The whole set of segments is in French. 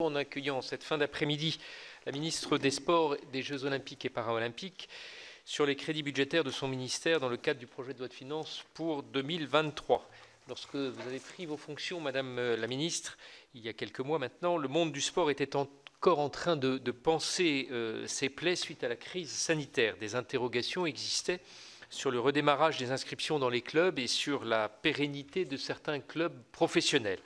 En accueillant cette fin d'après-midi la ministre des Sports, des Jeux Olympiques et Paralympiques sur les crédits budgétaires de son ministère dans le cadre du projet de loi de finances pour 2023. Lorsque vous avez pris vos fonctions, Madame la ministre, il y a quelques mois maintenant, le monde du sport était encore en train de panser ses plaies suite à la crise sanitaire. Des interrogations existaient sur le redémarrage des inscriptions dans les clubs et sur la pérennité de certains clubs professionnels.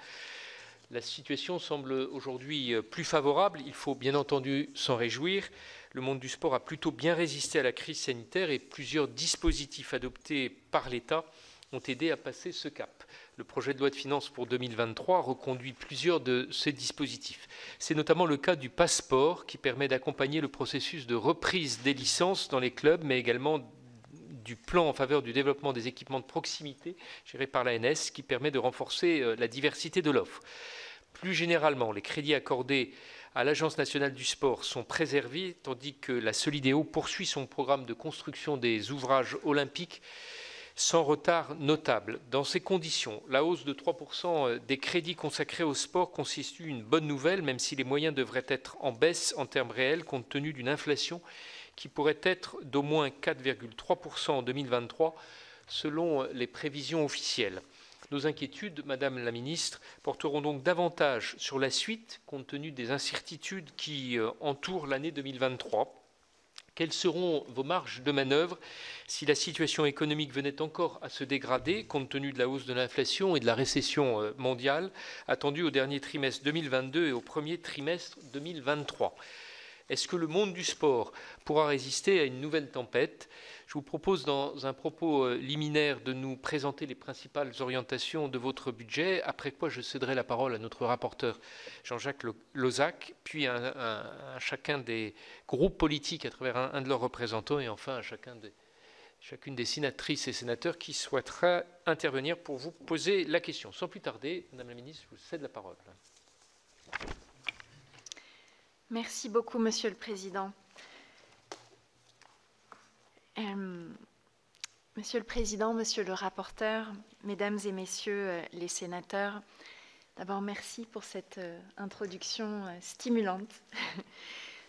La situation semble aujourd'hui plus favorable. Il faut bien entendu s'en réjouir. Le monde du sport a plutôt bien résisté à la crise sanitaire et plusieurs dispositifs adoptés par l'État ont aidé à passer ce cap. Le projet de loi de finances pour 2023 reconduit plusieurs de ces dispositifs. C'est notamment le cas du passeport qui permet d'accompagner le processus de reprise des licences dans les clubs, mais également du plan en faveur du développement des équipements de proximité géré par l'ANS qui permet de renforcer la diversité de l'offre. Plus généralement, les crédits accordés à l'Agence nationale du sport sont préservés, tandis que la Solidéo poursuit son programme de construction des ouvrages olympiques sans retard notable. Dans ces conditions, la hausse de 3% des crédits consacrés au sport constitue une bonne nouvelle, même si les moyens devraient être en baisse en termes réels, compte tenu d'une inflation qui pourrait être d'au moins 4,3% en 2023, selon les prévisions officielles. Nos inquiétudes, Madame la Ministre, porteront donc davantage sur la suite, compte tenu des incertitudes qui entourent l'année 2023. Quelles seront vos marges de manœuvre si la situation économique venait encore à se dégrader, compte tenu de la hausse de l'inflation et de la récession mondiale attendue au dernier trimestre 2022 et au premier trimestre 2023 ? Est-ce que le monde du sport pourra résister à une nouvelle tempête ? Je vous propose dans un propos liminaire de nous présenter les principales orientations de votre budget, après quoi je céderai la parole à notre rapporteur Jean-Jacques Lozach, puis à chacun des groupes politiques à travers un de leurs représentants et enfin à chacune des sénatrices et sénateurs qui souhaitera intervenir pour vous poser la question. Sans plus tarder, Madame la Ministre, je vous cède la parole. Merci beaucoup, Monsieur le Président. Monsieur le Président, Monsieur le rapporteur, Mesdames et Messieurs les sénateurs, d'abord merci pour cette introduction stimulante.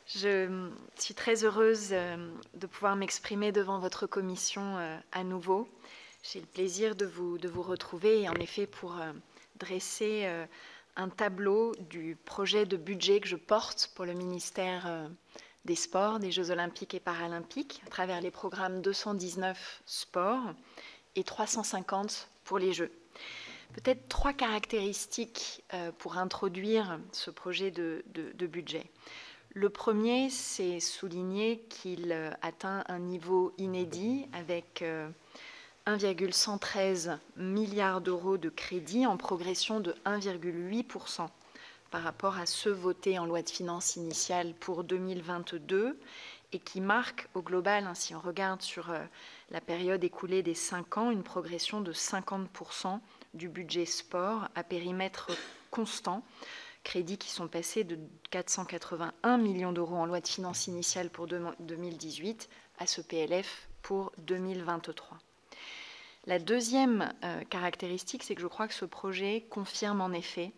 Je suis très heureuse de pouvoir m'exprimer devant votre commission à nouveau. J'ai le plaisir de vous retrouver et en effet pour dresser un tableau du projet de budget que je porte pour le ministère des Sports, des Jeux Olympiques et Paralympiques, à travers les programmes 219 Sport et 350 pour les Jeux. Peut-être trois caractéristiques pour introduire ce projet de budget. Le premier, c'est souligner qu'il atteint un niveau inédit avec 1,113 milliard d'euros de crédits en progression de 1,8% par rapport à ceux votés en loi de finances initiale pour 2022 et qui marque au global, si on regarde sur la période écoulée des 5 ans, une progression de 50% du budget sport à périmètre constant, crédits qui sont passés de 481 millions d'euros en loi de finances initiale pour 2018 à ce PLF pour 2023. La deuxième caractéristique, c'est que je crois que ce projet confirme en effet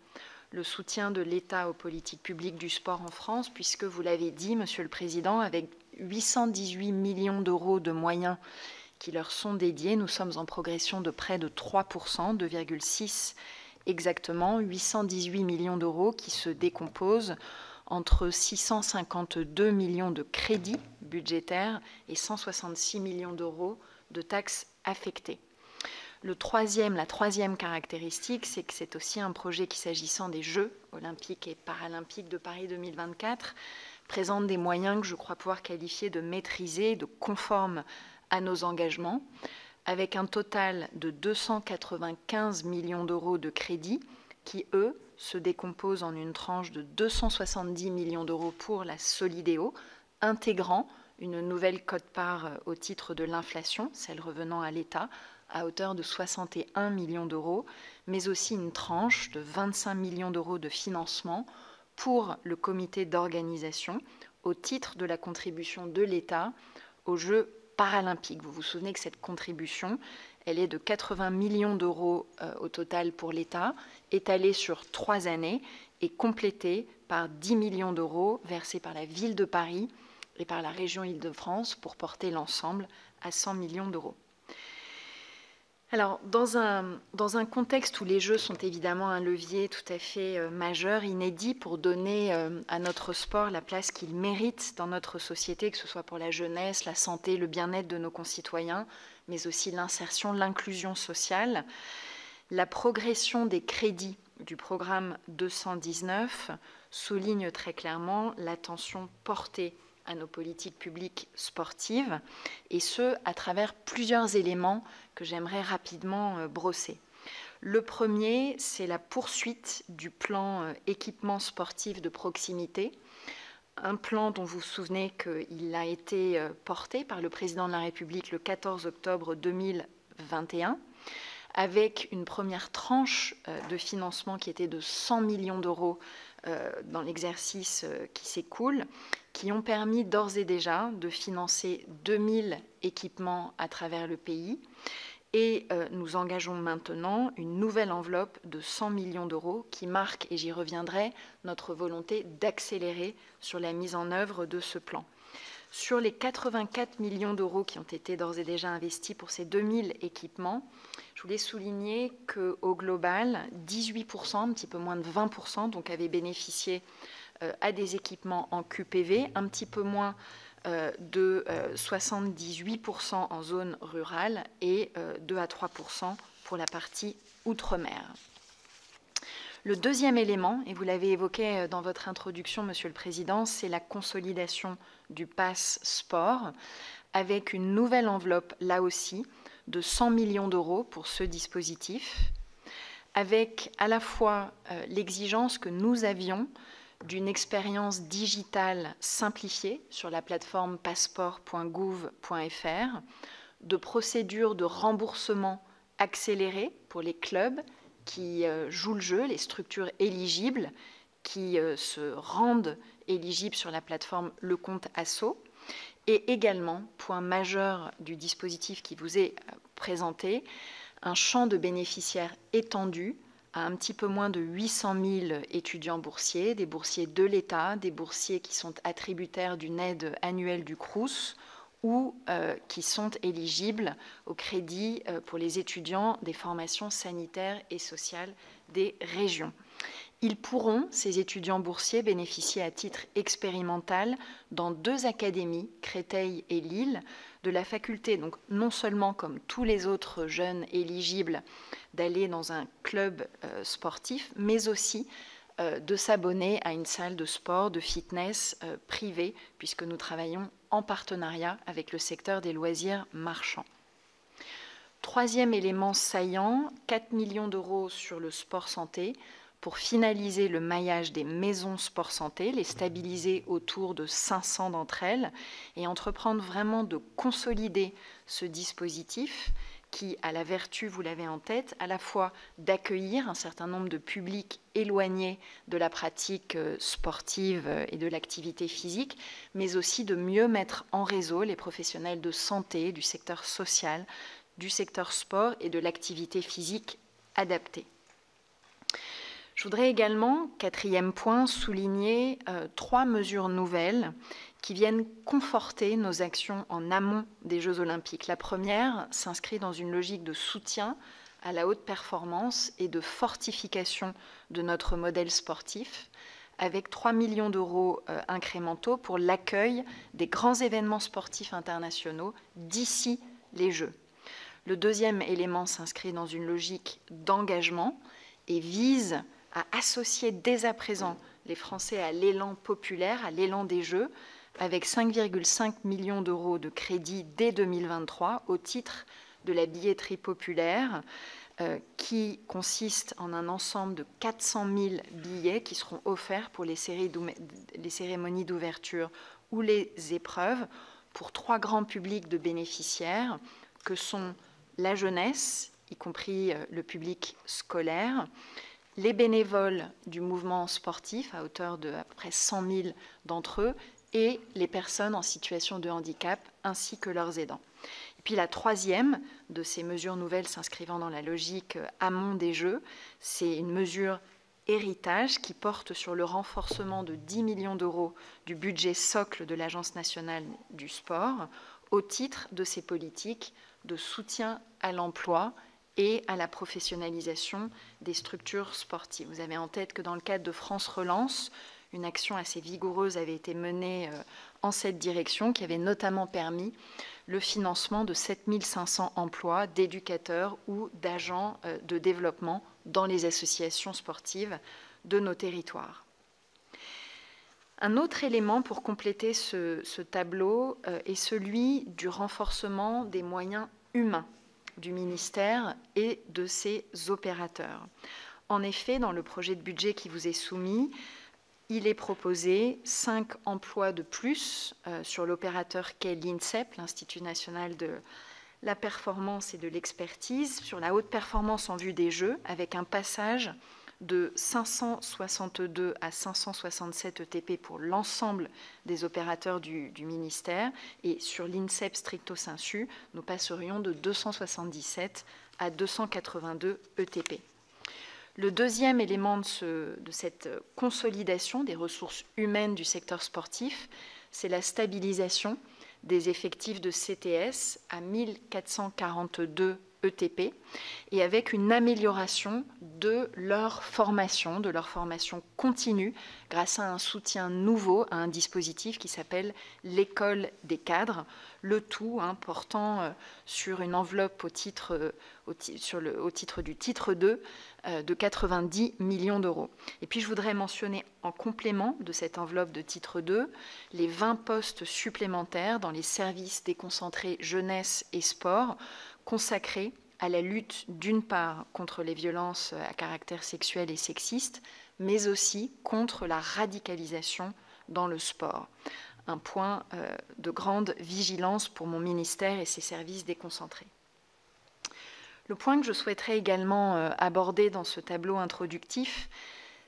le soutien de l'État aux politiques publiques du sport en France, puisque vous l'avez dit, Monsieur le Président, avec 818 millions d'euros de moyens qui leur sont dédiés, nous sommes en progression de près de 3%, 2,6 exactement, 818 millions d'euros qui se décomposent entre 652 millions de crédits budgétaires et 166 millions d'euros de taxes affectées. La troisième caractéristique, c'est que c'est aussi un projet qui, s'agissant des Jeux olympiques et paralympiques de Paris 2024, présente des moyens que je crois pouvoir qualifier de maîtrisés, de conformes à nos engagements, avec un total de 295 millions d'euros de crédits qui, eux, se décomposent en une tranche de 270 millions d'euros pour la Solidéo, intégrant une nouvelle quote-part au titre de l'inflation, celle revenant à l'État, à hauteur de 61 millions d'euros, mais aussi une tranche de 25 millions d'euros de financement pour le comité d'organisation au titre de la contribution de l'État aux Jeux paralympiques. Vous vous souvenez que cette contribution, elle est de 80 millions d'euros au total pour l'État, étalée sur 3 années et complétée par 10 millions d'euros versés par la ville de Paris et par la région Île-de-France pour porter l'ensemble à 100 millions d'euros. Alors, dans un contexte où les Jeux sont évidemment un levier tout à fait majeur, inédit, pour donner à notre sport la place qu'il mérite dans notre société, que ce soit pour la jeunesse, la santé, le bien-être de nos concitoyens, mais aussi l'insertion, l'inclusion sociale, la progression des crédits du programme 219 souligne très clairement l'attention portée à nos politiques publiques sportives, et ce, à travers plusieurs éléments que j'aimerais rapidement brosser. Le premier, c'est la poursuite du plan équipement sportif de proximité, un plan dont vous vous souvenez qu'il a été porté par le président de la République le 14 octobre 2021, avec une première tranche de financement qui était de 100 millions d'euros dans l'exercice qui s'écoule, qui ont permis d'ores et déjà de financer 2000 équipements à travers le pays. Et nous engageons maintenant une nouvelle enveloppe de 100 millions d'euros qui marque, et j'y reviendrai, notre volonté d'accélérer sur la mise en œuvre de ce plan. Sur les 84 millions d'euros qui ont été d'ores et déjà investis pour ces 2000 équipements, je voulais souligner qu'au global, 18%, un petit peu moins de 20%, donc avaient bénéficié à des équipements en QPV, un petit peu moins de 78% en zone rurale et 2 à 3% pour la partie outre-mer. Le deuxième élément, et vous l'avez évoqué dans votre introduction, Monsieur le Président, c'est la consolidation du pass sport, avec une nouvelle enveloppe, là aussi, de 100 millions d'euros pour ce dispositif, avec à la fois l'exigence que nous avions d'une expérience digitale simplifiée sur la plateforme passeport.gouv.fr, de procédures de remboursement accélérées pour les clubs qui jouent le jeu, les structures éligibles qui se rendent éligibles sur la plateforme Le Compte Asso, et également, point majeur du dispositif qui vous est présenté, un champ de bénéficiaires étendu à un petit peu moins de 800 000 étudiants boursiers, des boursiers de l'État, des boursiers qui sont attributaires d'une aide annuelle du Crous ou qui sont éligibles au crédit pour les étudiants des formations sanitaires et sociales des régions. Ils pourront, ces étudiants boursiers, bénéficier à titre expérimental dans 2 académies, Créteil et Lille, de la faculté, donc non seulement comme tous les autres jeunes éligibles, d'aller dans un club sportif, mais aussi de s'abonner à une salle de sport, de fitness privée, puisque nous travaillons en partenariat avec le secteur des loisirs marchands. Troisième élément saillant, 4 millions d'euros sur le sport santé, pour finaliser le maillage des maisons sport santé, les stabiliser autour de 500 d'entre elles et entreprendre vraiment de consolider ce dispositif qui a la vertu, vous l'avez en tête, à la fois d'accueillir un certain nombre de publics éloignés de la pratique sportive et de l'activité physique, mais aussi de mieux mettre en réseau les professionnels de santé, du secteur social, du secteur sport et de l'activité physique adaptée. Je voudrais également, 4e point, souligner 3 mesures nouvelles qui viennent conforter nos actions en amont des Jeux Olympiques. La première s'inscrit dans une logique de soutien à la haute performance et de fortification de notre modèle sportif, avec 3 millions d'euros incrémentaux pour l'accueil des grands événements sportifs internationaux d'ici les Jeux. Le deuxième élément s'inscrit dans une logique d'engagement et vise à associer dès à présent les Français à l'élan populaire, à l'élan des Jeux, avec 5,5 millions d'euros de crédit dès 2023 au titre de la billetterie populaire, qui consiste en un ensemble de 400 000 billets qui seront offerts pour les cérémonies d'ouverture ou les épreuves pour 3 grands publics de bénéficiaires que sont la jeunesse, y compris le public scolaire, les bénévoles du mouvement sportif à hauteur de à peu près 100 000 d'entre eux et les personnes en situation de handicap ainsi que leurs aidants. Et puis la troisième de ces mesures nouvelles s'inscrivant dans la logique amont des Jeux, c'est une mesure héritage qui porte sur le renforcement de 10 millions d'euros du budget socle de l'Agence nationale du sport au titre de ses politiques de soutien à l'emploi et à la professionnalisation des structures sportives. Vous avez en tête que dans le cadre de France Relance, une action assez vigoureuse avait été menée en cette direction, qui avait notamment permis le financement de 7500 emplois d'éducateurs ou d'agents de développement dans les associations sportives de nos territoires. Un autre élément pour compléter ce tableau est celui du renforcement des moyens humains du ministère et de ses opérateurs. En effet, dans le projet de budget qui vous est soumis, il est proposé 5 emplois de plus sur l'opérateur qu'est l'INSEP, l'Institut national de la performance et de l'expertise, sur la haute performance en vue des Jeux, avec un passage de 562 à 567 ETP pour l'ensemble des opérateurs du ministère, et sur l'INSEP stricto sensu, nous passerions de 277 à 282 ETP. Le deuxième élément de cette consolidation des ressources humaines du secteur sportif, c'est la stabilisation des effectifs de CTS à 1442 ETP et avec une amélioration de leur formation continue grâce à un soutien nouveau à un dispositif qui s'appelle l'école des cadres, le tout portant sur une enveloppe au titre du titre 2 de 90 millions d'euros. Et puis je voudrais mentionner en complément de cette enveloppe de titre 2 les 20 postes supplémentaires dans les services déconcentrés jeunesse et sport consacrés à la lutte d'une part contre les violences à caractère sexuel et sexiste, mais aussi contre la radicalisation dans le sport. Un point de grande vigilance pour mon ministère et ses services déconcentrés. Le point que je souhaiterais également aborder dans ce tableau introductif,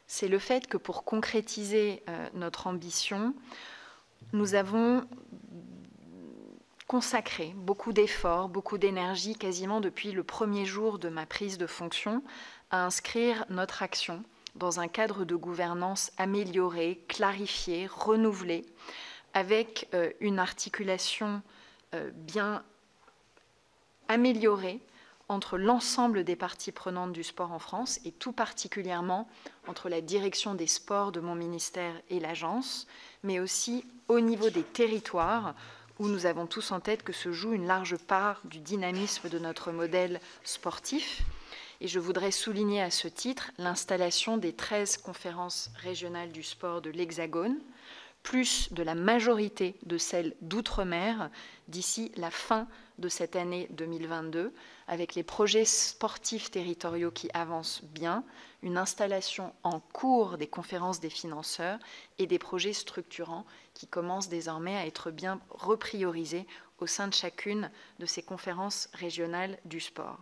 c'est le fait que pour concrétiser notre ambition, nous avons consacré beaucoup d'efforts, beaucoup d'énergie, quasiment depuis le premier jour de ma prise de fonction, à inscrire notre action dans un cadre de gouvernance amélioré, clarifié, renouvelé, avec une articulation bien améliorée entre l'ensemble des parties prenantes du sport en France et tout particulièrement entre la direction des sports de mon ministère et l'agence, mais aussi au niveau des territoires où nous avons tous en tête que se joue une large part du dynamisme de notre modèle sportif. Et je voudrais souligner à ce titre l'installation des 13 conférences régionales du sport de l'Hexagone, plus de la majorité de celles d'outre-mer d'ici la fin de cette année 2022, avec les projets sportifs territoriaux qui avancent bien, une installation en cours des conférences des financeurs et des projets structurants qui commencent désormais à être bien repriorisés au sein de chacune de ces conférences régionales du sport.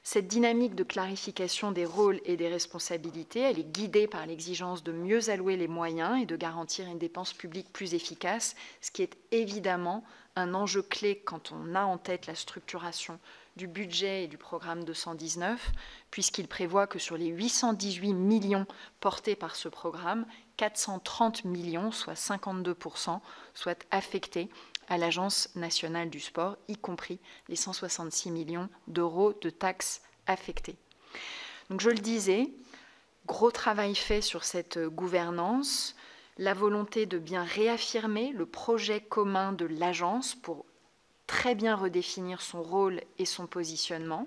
Cette dynamique de clarification des rôles et des responsabilités, elle est guidée par l'exigence de mieux allouer les moyens et de garantir une dépense publique plus efficace, ce qui est évidemment un enjeu clé quand on a en tête la structuration du budget et du programme 219, puisqu'il prévoit que sur les 818 millions portés par ce programme, 430 millions, soit 52%, soient affectés à l'Agence nationale du sport, y compris les 166 millions d'euros de taxes affectées. Donc je le disais, gros travail fait sur cette gouvernance, la volonté de bien réaffirmer le projet commun de l'agence pour très bien redéfinir son rôle et son positionnement,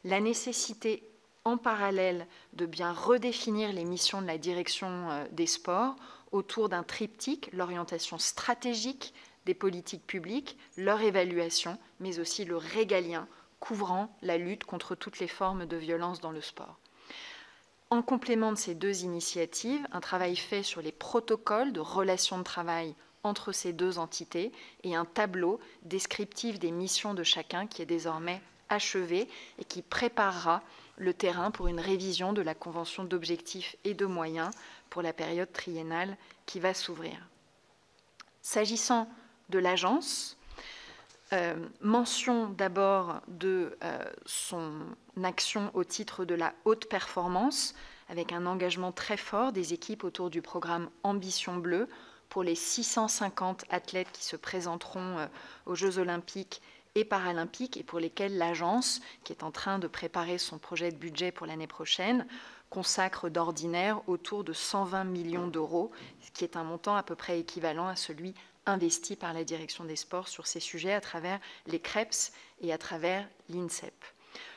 la nécessité en parallèle de bien redéfinir les missions de la direction des sports autour d'un triptyque, l'orientation stratégique des politiques publiques, leur évaluation, mais aussi le régalien couvrant la lutte contre toutes les formes de violence dans le sport. En complément de ces deux initiatives, un travail fait sur les protocoles de relations de travail entre ces deux entités et un tableau descriptif des missions de chacun qui est désormais achevé et qui préparera le terrain pour une révision de la convention d'objectifs et de moyens pour la période triennale qui va s'ouvrir. S'agissant de l'agence, mention d'abord de son action au titre de la haute performance, avec un engagement très fort des équipes autour du programme Ambition Bleue pour les 650 athlètes qui se présenteront aux Jeux olympiques et paralympiques et pour lesquels l'agence, qui est en train de préparer son projet de budget pour l'année prochaine, consacre d'ordinaire autour de 120 millions d'euros, ce qui est un montant à peu près équivalent à celui investi par la direction des sports sur ces sujets à travers les CREPS et à travers l'INSEP.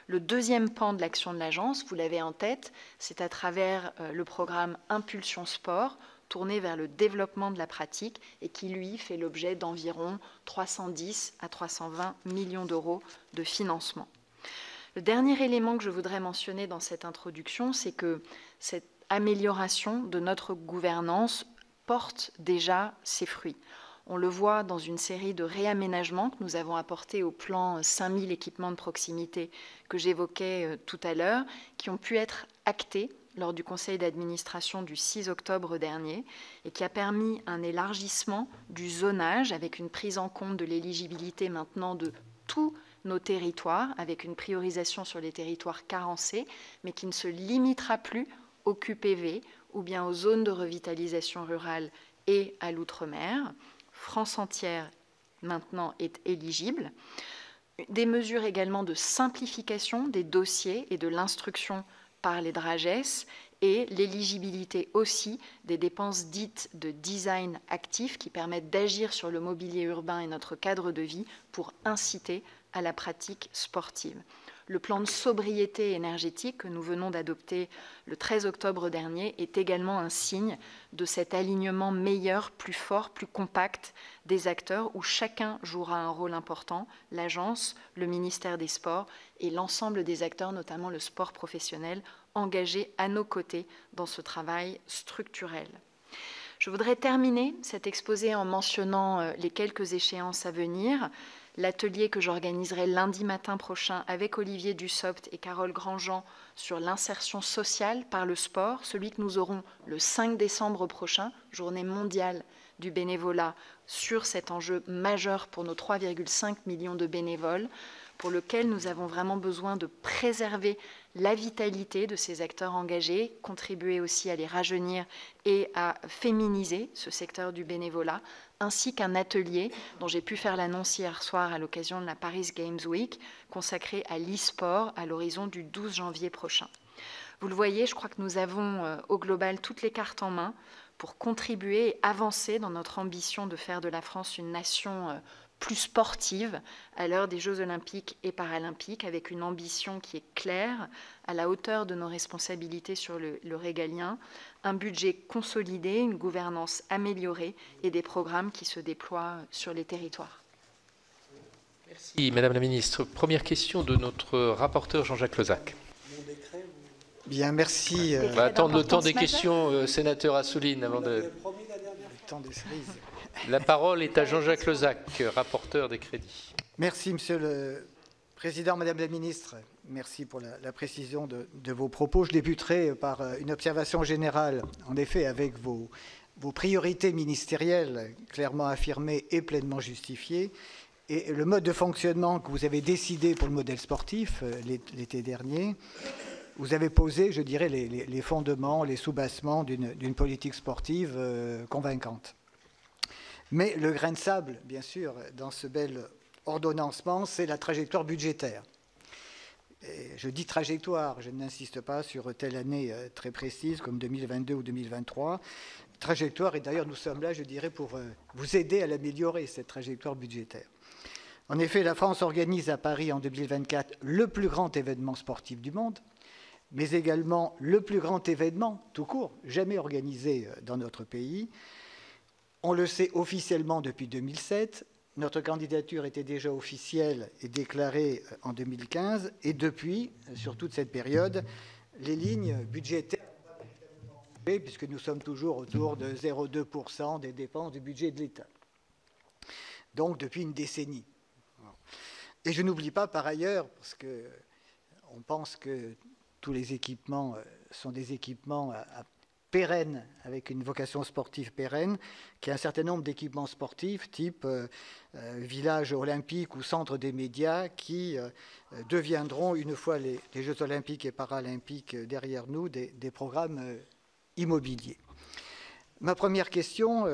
Le deuxième pan de l'action de l'agence, vous l'avez en tête, c'est à travers le programme Impulsion Sport, tourné vers le développement de la pratique et qui, lui, fait l'objet d'environ 310 à 320 millions d'euros de financement. Le dernier élément que je voudrais mentionner dans cette introduction, c'est que cette amélioration de notre gouvernance porte déjà ses fruits. On le voit dans une série de réaménagements que nous avons apportés au plan 5000 équipements de proximité que j'évoquais tout à l'heure, qui ont pu être actés lors du conseil d'administration du 6 octobre dernier et qui a permis un élargissement du zonage avec une prise en compte de l'éligibilité maintenant de tous nos territoires, avec une priorisation sur les territoires carencés, mais qui ne se limitera plus au QPV ou bien aux zones de revitalisation rurale et à l'outre-mer. France entière maintenant est éligible. Des mesures également de simplification des dossiers et de l'instruction par les DRAGES et l'éligibilité aussi des dépenses dites de design actif qui permettent d'agir sur le mobilier urbain et notre cadre de vie pour inciter à la pratique sportive. Le plan de sobriété énergétique que nous venons d'adopter le 13 octobre dernier est également un signe de cet alignement meilleur, plus fort, plus compact des acteurs où chacun jouera un rôle important, l'agence, le ministère des Sports et l'ensemble des acteurs, notamment le sport professionnel, engagés à nos côtés dans ce travail structurel. Je voudrais terminer cet exposé en mentionnant les quelques échéances à venir. L'atelier que j'organiserai lundi matin prochain avec Olivier Dussopt et Carole Grandjean sur l'insertion sociale par le sport, celui que nous aurons le 5 décembre prochain, journée mondiale du bénévolat, sur cet enjeu majeur pour nos 3,5 millions de bénévoles, pour lequel nous avons vraiment besoin de préserver la vitalité de ces acteurs engagés, contribuer aussi à les rajeunir et à féminiser ce secteur du bénévolat, ainsi qu'un atelier dont j'ai pu faire l'annonce hier soir à l'occasion de la Paris Games Week, consacré à l'e-sport à l'horizon du 12 janvier prochain. Vous le voyez, je crois que nous avons au global toutes les cartes en main pour contribuer et avancer dans notre ambition de faire de la France une nation plus sportive à l'heure des Jeux olympiques et paralympiques, avec une ambition qui est claire, à la hauteur de nos responsabilités sur le régalien, un budget consolidé, une gouvernance améliorée et des programmes qui se déploient sur les territoires. Merci Madame la Ministre. Première question de notre rapporteur Jean-Jacques Lozach. Bien, merci. On va attendre le temps des questions, sénateur Assouline, avant de... Le temps des cerises. La parole est à Jean-Jacques Lozach, rapporteur des crédits. Merci, Monsieur le Président, Madame la Ministre. Merci pour la précision de vos propos. Je débuterai par une observation générale, en effet, avec vos priorités ministérielles clairement affirmées et pleinement justifiées, et le mode de fonctionnement que vous avez décidé pour le modèle sportif l'été dernier. Vous avez posé, je dirais, les fondements, les soubassements d'une politique sportive convaincante. Mais le grain de sable, bien sûr, dans ce bel ordonnancement, c'est la trajectoire budgétaire. Et je dis trajectoire, je n'insiste pas sur telle année très précise comme 2022 ou 2023. Trajectoire, et d'ailleurs nous sommes là, je dirais, pour vous aider à l'améliorer, cette trajectoire budgétaire. En effet, la France organise à Paris en 2024 le plus grand événement sportif du monde, mais également le plus grand événement, tout court, jamais organisé dans notre pays. On le sait officiellement depuis 2007. Notre candidature était déjà officielle et déclarée en 2015. Et depuis, sur toute cette période, les lignes budgétaires ont bougé, puisque nous sommes toujours autour de 0,2% des dépenses du budget de l'État. Donc, depuis une décennie. Et je n'oublie pas, par ailleurs, parce qu'on pense que tous les équipements sont des équipements pérenne, avec une vocation sportive pérenne, qui a un certain nombre d'équipements sportifs, type village olympique ou centre des médias, qui deviendront, une fois les Jeux olympiques et paralympiques derrière nous, des programmes immobiliers. Ma première question,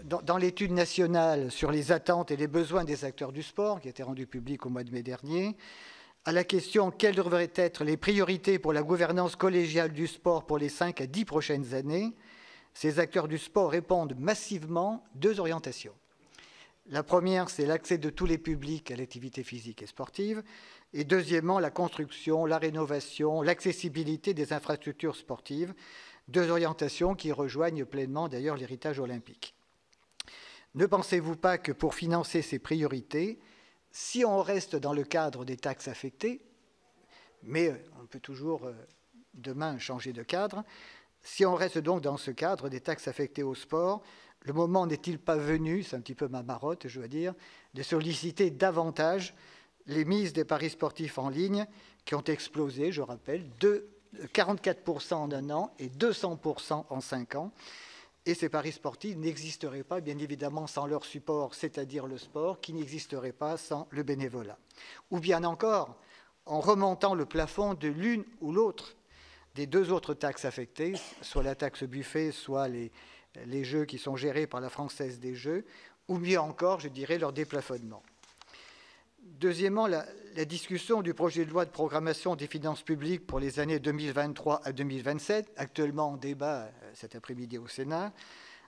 dans l'étude nationale sur les attentes et les besoins des acteurs du sport, qui a été rendue publique au mois de mai dernier, à la question « Quelles devraient être les priorités pour la gouvernance collégiale du sport pour les 5 à 10 prochaines années ?» Ces acteurs du sport répondent massivement 2 orientations. La première, c'est l'accès de tous les publics à l'activité physique et sportive. Et deuxièmement, la construction, la rénovation, l'accessibilité des infrastructures sportives. 2 orientations qui rejoignent pleinement d'ailleurs l'héritage olympique. Ne pensez-vous pas que pour financer ces priorités, si on reste dans le cadre des taxes affectées, mais on peut toujours demain changer de cadre, si on reste donc dans ce cadre des taxes affectées au sport, le moment n'est-il pas venu, c'est un petit peu ma marotte, je dois dire, de solliciter davantage les mises des paris sportifs en ligne qui ont explosé, je rappelle, de 44% en 1 an et 200% en 5 ans. Et ces paris sportifs n'existeraient pas, bien évidemment, sans leur support, c'est-à-dire le sport, qui n'existerait pas sans le bénévolat. Ou bien encore, en remontant le plafond de l'une ou l'autre des 2 autres taxes affectées, soit la taxe buffet, soit les jeux qui sont gérés par la Française des Jeux, ou mieux encore, je dirais, leur déplafonnement. Deuxièmement, la discussion du projet de loi de programmation des finances publiques pour les années 2023 à 2027, actuellement en débat cet après-midi au Sénat,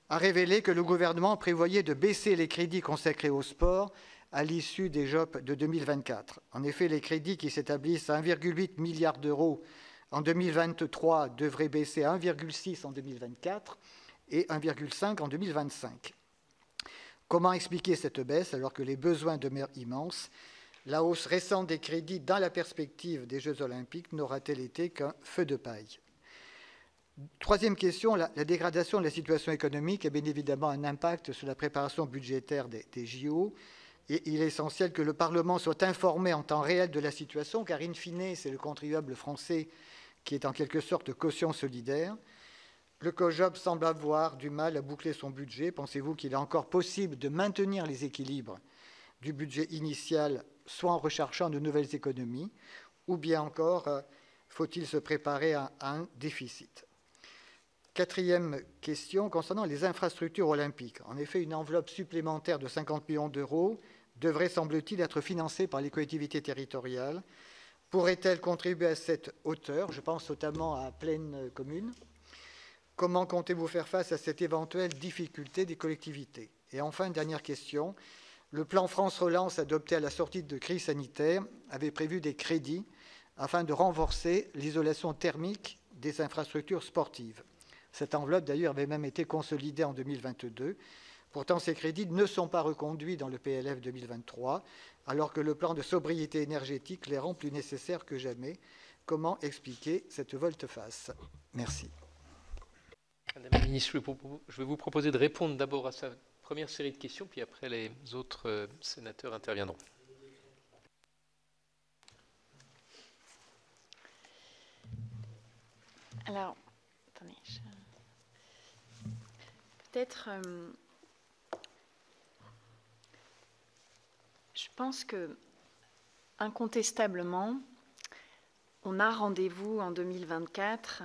a révélé que le gouvernement prévoyait de baisser les crédits consacrés au sport à l'issue des JOP de 2024. En effet, les crédits qui s'établissent à 1,8 milliard d'euros en 2023 devraient baisser à 1,6 en 2024 et 1,5 en 2025. Comment expliquer cette baisse alors que les besoins demeurent immenses? La hausse récente des crédits dans la perspective des Jeux olympiques n'aura-t-elle été qu'un feu de paille? Troisième question, la dégradation de la situation économique a bien évidemment un impact sur la préparation budgétaire des JO. Et il est essentiel que le Parlement soit informé en temps réel de la situation, car in fine, c'est le contribuable français qui est en quelque sorte caution solidaire. Le COJOP semble avoir du mal à boucler son budget. Pensez-vous qu'il est encore possible de maintenir les équilibres du budget initial, soit en recherchant de nouvelles économies, ou bien encore faut-il se préparer à un déficit? Quatrième question concernant les infrastructures olympiques. En effet, une enveloppe supplémentaire de 50 millions d'euros devrait, semble-t-il, être financée par les collectivités territoriales. Pourrait-elle contribuer à cette hauteur? Je pense notamment à Plaine Commune. Comment comptez-vous faire face à cette éventuelle difficulté des collectivités? Et enfin, dernière question, le plan France Relance adopté à la sortie de crise sanitaire avait prévu des crédits afin de renforcer l'isolation thermique des infrastructures sportives. Cette enveloppe, d'ailleurs, avait même été consolidée en 2022. Pourtant, ces crédits ne sont pas reconduits dans le PLF 2023, alors que le plan de sobriété énergétique les rend plus nécessaires que jamais. Comment expliquer cette volte-face? Merci. Madame la ministre, je vais vous proposer de répondre d'abord à sa première série de questions, puis après les autres sénateurs interviendront. Alors, attendez, peut-être, je pense que incontestablement, on a rendez-vous en 2024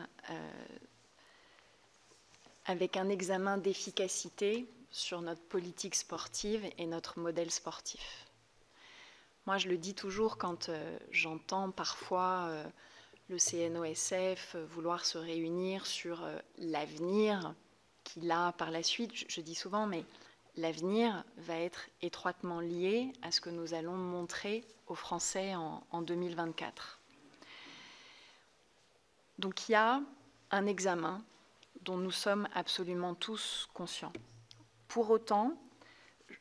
avec un examen d'efficacité sur notre politique sportive et notre modèle sportif. Moi, je le dis toujours quand j'entends parfois le CNOSF vouloir se réunir sur l'avenir qu'il a par la suite. Je dis souvent, mais l'avenir va être étroitement lié à ce que nous allons montrer aux Français en 2024. Donc il y a un examen dont nous sommes absolument tous conscients. Pour autant,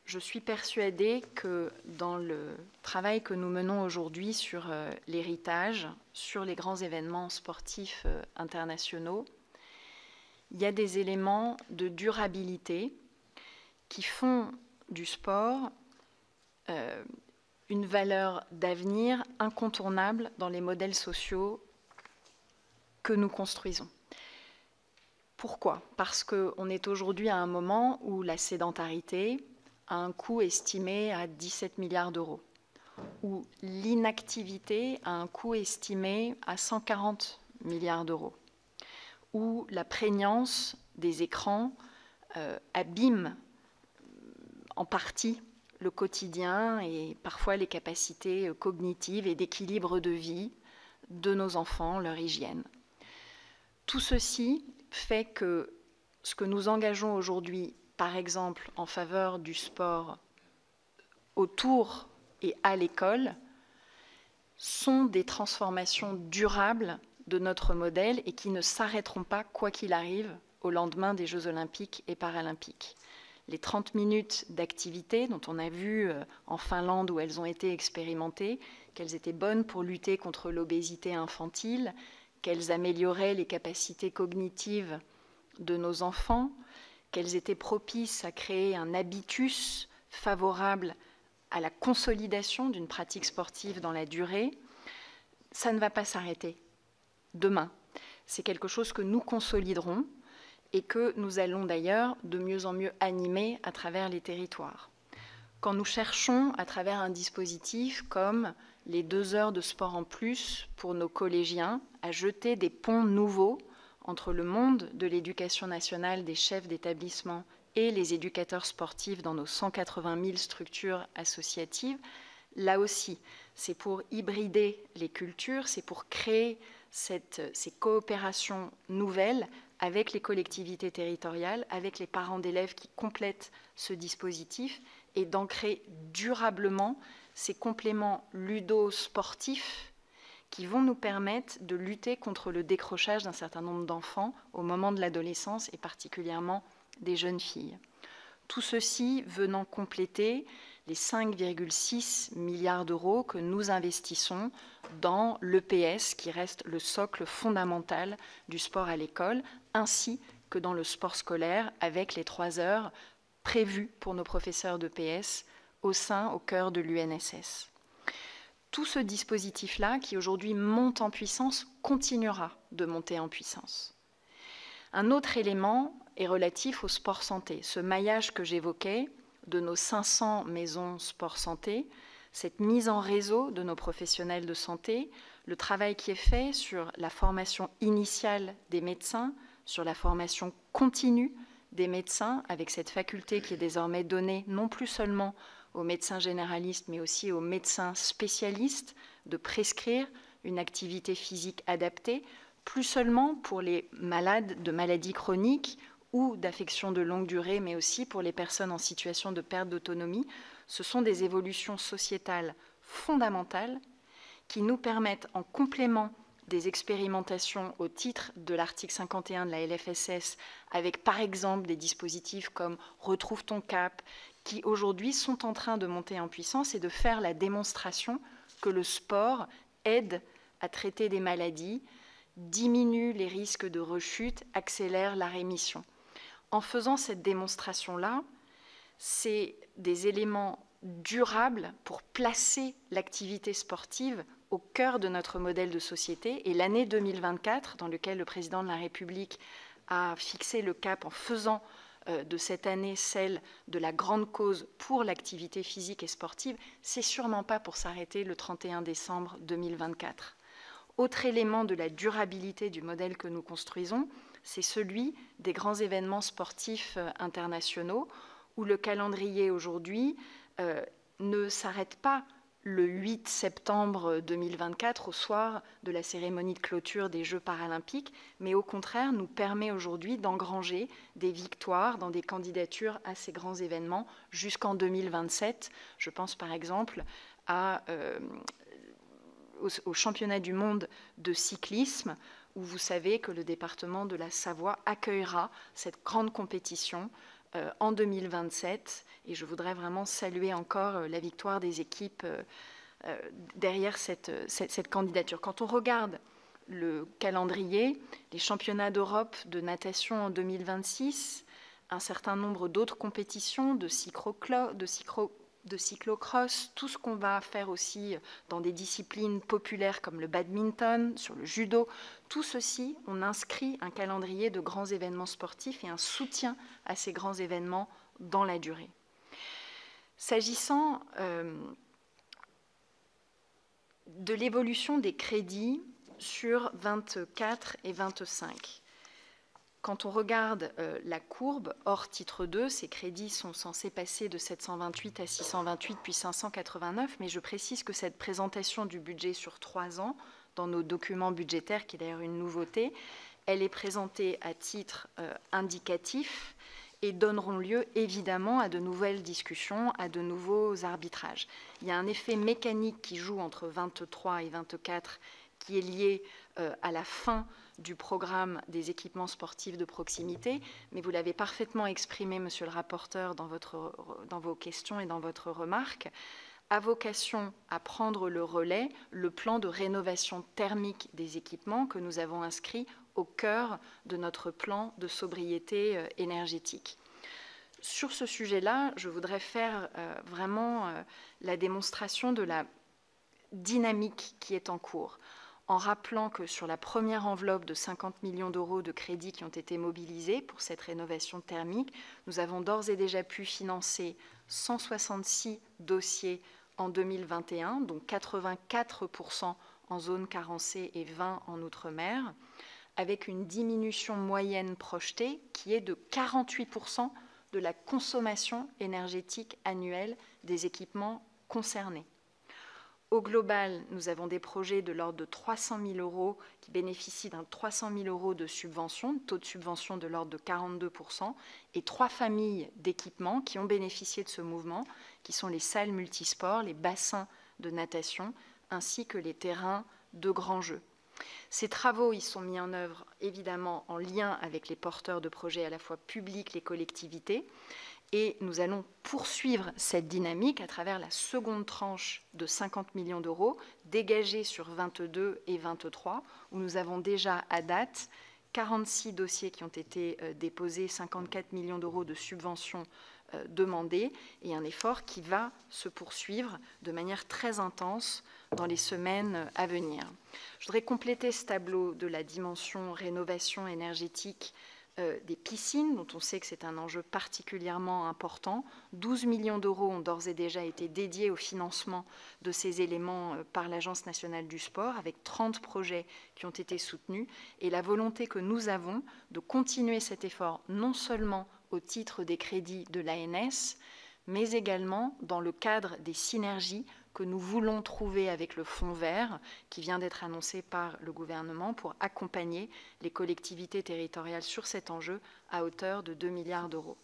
je suis persuadée que dans le travail que nous menons aujourd'hui sur l'héritage, sur les grands événements sportifs internationaux, il y a des éléments de durabilité qui font du sport une valeur d'avenir incontournable dans les modèles sociaux que nous construisons. Pourquoi? Parce qu'on est aujourd'hui à un moment où la sédentarité a un coût estimé à 17 milliards d'euros, où l'inactivité a un coût estimé à 140 milliards d'euros, où la prégnance des écrans abîme en partie le quotidien et parfois les capacités cognitives et d'équilibre de vie de nos enfants, leur hygiène. Tout ceci fait que ce que nous engageons aujourd'hui, par exemple en faveur du sport autour et à l'école, sont des transformations durables de notre modèle et qui ne s'arrêteront pas, quoi qu'il arrive, au lendemain des Jeux olympiques et paralympiques. Les 30 minutes d'activité dont on a vu en Finlande où elles ont été expérimentées, qu'elles étaient bonnes pour lutter contre l'obésité infantile, qu'elles amélioraient les capacités cognitives de nos enfants, qu'elles étaient propices à créer un habitus favorable à la consolidation d'une pratique sportive dans la durée, ça ne va pas s'arrêter demain. C'est quelque chose que nous consoliderons et que nous allons d'ailleurs de mieux en mieux animer à travers les territoires. Quand nous cherchons, à travers un dispositif comme les 2 heures de sport en plus pour nos collégiens, à jeter des ponts nouveaux entre le monde de l'éducation nationale des chefs d'établissement et les éducateurs sportifs dans nos 180 000 structures associatives, là aussi, c'est pour hybrider les cultures, c'est pour créer ces coopérations nouvelles avec les collectivités territoriales, avec les parents d'élèves qui complètent ce dispositif et d'ancrer durablement ces compléments ludo-sportifs qui vont nous permettre de lutter contre le décrochage d'un certain nombre d'enfants au moment de l'adolescence et particulièrement des jeunes filles. Tout ceci venant compléter les 5,6 milliards d'euros que nous investissons dans l'EPS, qui reste le socle fondamental du sport à l'école, ainsi que dans le sport scolaire, avec les 3 heures prévues pour nos professeurs d'EPS au cœur de l'UNSS. Tout ce dispositif-là, qui aujourd'hui monte en puissance, continuera de monter en puissance. Un autre élément est relatif au sport santé. Ce maillage que j'évoquais de nos 500 maisons sport santé, cette mise en réseau de nos professionnels de santé, le travail qui est fait sur la formation initiale des médecins, sur la formation continue des médecins, avec cette faculté qui est désormais donnée non plus seulement aux médecins généralistes, mais aussi aux médecins spécialistes de prescrire une activité physique adaptée, plus seulement pour les malades de maladies chroniques ou d'affections de longue durée, mais aussi pour les personnes en situation de perte d'autonomie. Ce sont des évolutions sociétales fondamentales qui nous permettent, en complément des expérimentations au titre de l'article 51 de la LFSS, avec par exemple des dispositifs comme Retrouve ton cap, qui aujourd'hui sont en train de monter en puissance et de faire la démonstration que le sport aide à traiter des maladies, diminue les risques de rechute, accélère la rémission. En faisant cette démonstration-là, c'est des éléments durables pour placer l'activité sportive au cœur de notre modèle de société. Et l'année 2024, dans laquelle le président de la République a fixé le cap en faisant de cette année celle de la grande cause pour l'activité physique et sportive, c'est sûrement pas pour s'arrêter le 31 décembre 2024. Autre élément de la durabilité du modèle que nous construisons, c'est celui des grands événements sportifs internationaux, où le calendrier aujourd'hui ne s'arrête pas le 8 septembre 2024 au soir de la cérémonie de clôture des Jeux paralympiques, mais au contraire nous permet aujourd'hui d'engranger des victoires dans des candidatures à ces grands événements jusqu'en 2027. Je pense par exemple au championnat du monde de cyclisme, où vous savez que le département de la Savoie accueillera cette grande compétition en 2027. Et je voudrais vraiment saluer encore la victoire des équipes derrière cette candidature. Quand on regarde le calendrier, les championnats d'Europe de natation en 2026, un certain nombre d'autres compétitions de cyclo-cross, de cyclocross, tout ce qu'on va faire aussi dans des disciplines populaires comme le badminton, sur le judo, tout ceci, on inscrit un calendrier de grands événements sportifs et un soutien à ces grands événements dans la durée. S'agissant de l'évolution des crédits sur 24 et 25, quand on regarde la courbe, hors titre 2, ces crédits sont censés passer de 728 à 628 puis 589, mais je précise que cette présentation du budget sur 3 ans, dans nos documents budgétaires, qui est d'ailleurs une nouveauté, elle est présentée à titre indicatif et donneront lieu évidemment à de nouvelles discussions, à de nouveaux arbitrages. Il y a un effet mécanique qui joue entre 23 et 24 qui est lié à la fin du programme des équipements sportifs de proximité, mais vous l'avez parfaitement exprimé, monsieur le rapporteur, dans vos questions et dans votre remarque, a vocation à prendre le relais le plan de rénovation thermique des équipements que nous avons inscrit au cœur de notre plan de sobriété énergétique. Sur ce sujet-là, je voudrais faire vraiment la démonstration de la dynamique qui est en cours, en rappelant que sur la première enveloppe de 50 millions d'euros de crédits qui ont été mobilisés pour cette rénovation thermique, nous avons d'ores et déjà pu financer 166 dossiers en 2021, dont 84% en zone carencée et 20% en Outre-mer, avec une diminution moyenne projetée qui est de 48% de la consommation énergétique annuelle des équipements concernés. Au global, nous avons des projets de l'ordre de 300 000 euros qui bénéficient d'un 300 000 euros de subvention, taux de subvention de l'ordre de 42%, et 3 familles d'équipements qui ont bénéficié de ce mouvement, qui sont les salles multisports, les bassins de natation, ainsi que les terrains de grands jeux. Ces travaux, ils sont mis en œuvre évidemment en lien avec les porteurs de projets à la fois publics, les collectivités, et nous allons poursuivre cette dynamique à travers la seconde tranche de 50 millions d'euros dégagée sur 22 et 23, où nous avons déjà à date 46 dossiers qui ont été déposés, 54 millions d'euros de subventions demandées, et un effort qui va se poursuivre de manière très intense dans les semaines à venir. Je voudrais compléter ce tableau de la dimension rénovation énergétique des piscines, dont on sait que c'est un enjeu particulièrement important. 12 millions d'euros ont d'ores et déjà été dédiés au financement de ces éléments par l'Agence nationale du sport, avec 30 projets qui ont été soutenus, et la volonté que nous avons de continuer cet effort, non seulement au titre des crédits de l'ANS, mais également dans le cadre des synergies que nous voulons trouver avec le Fonds vert qui vient d'être annoncé par le gouvernement pour accompagner les collectivités territoriales sur cet enjeu à hauteur de 2 milliards d'euros.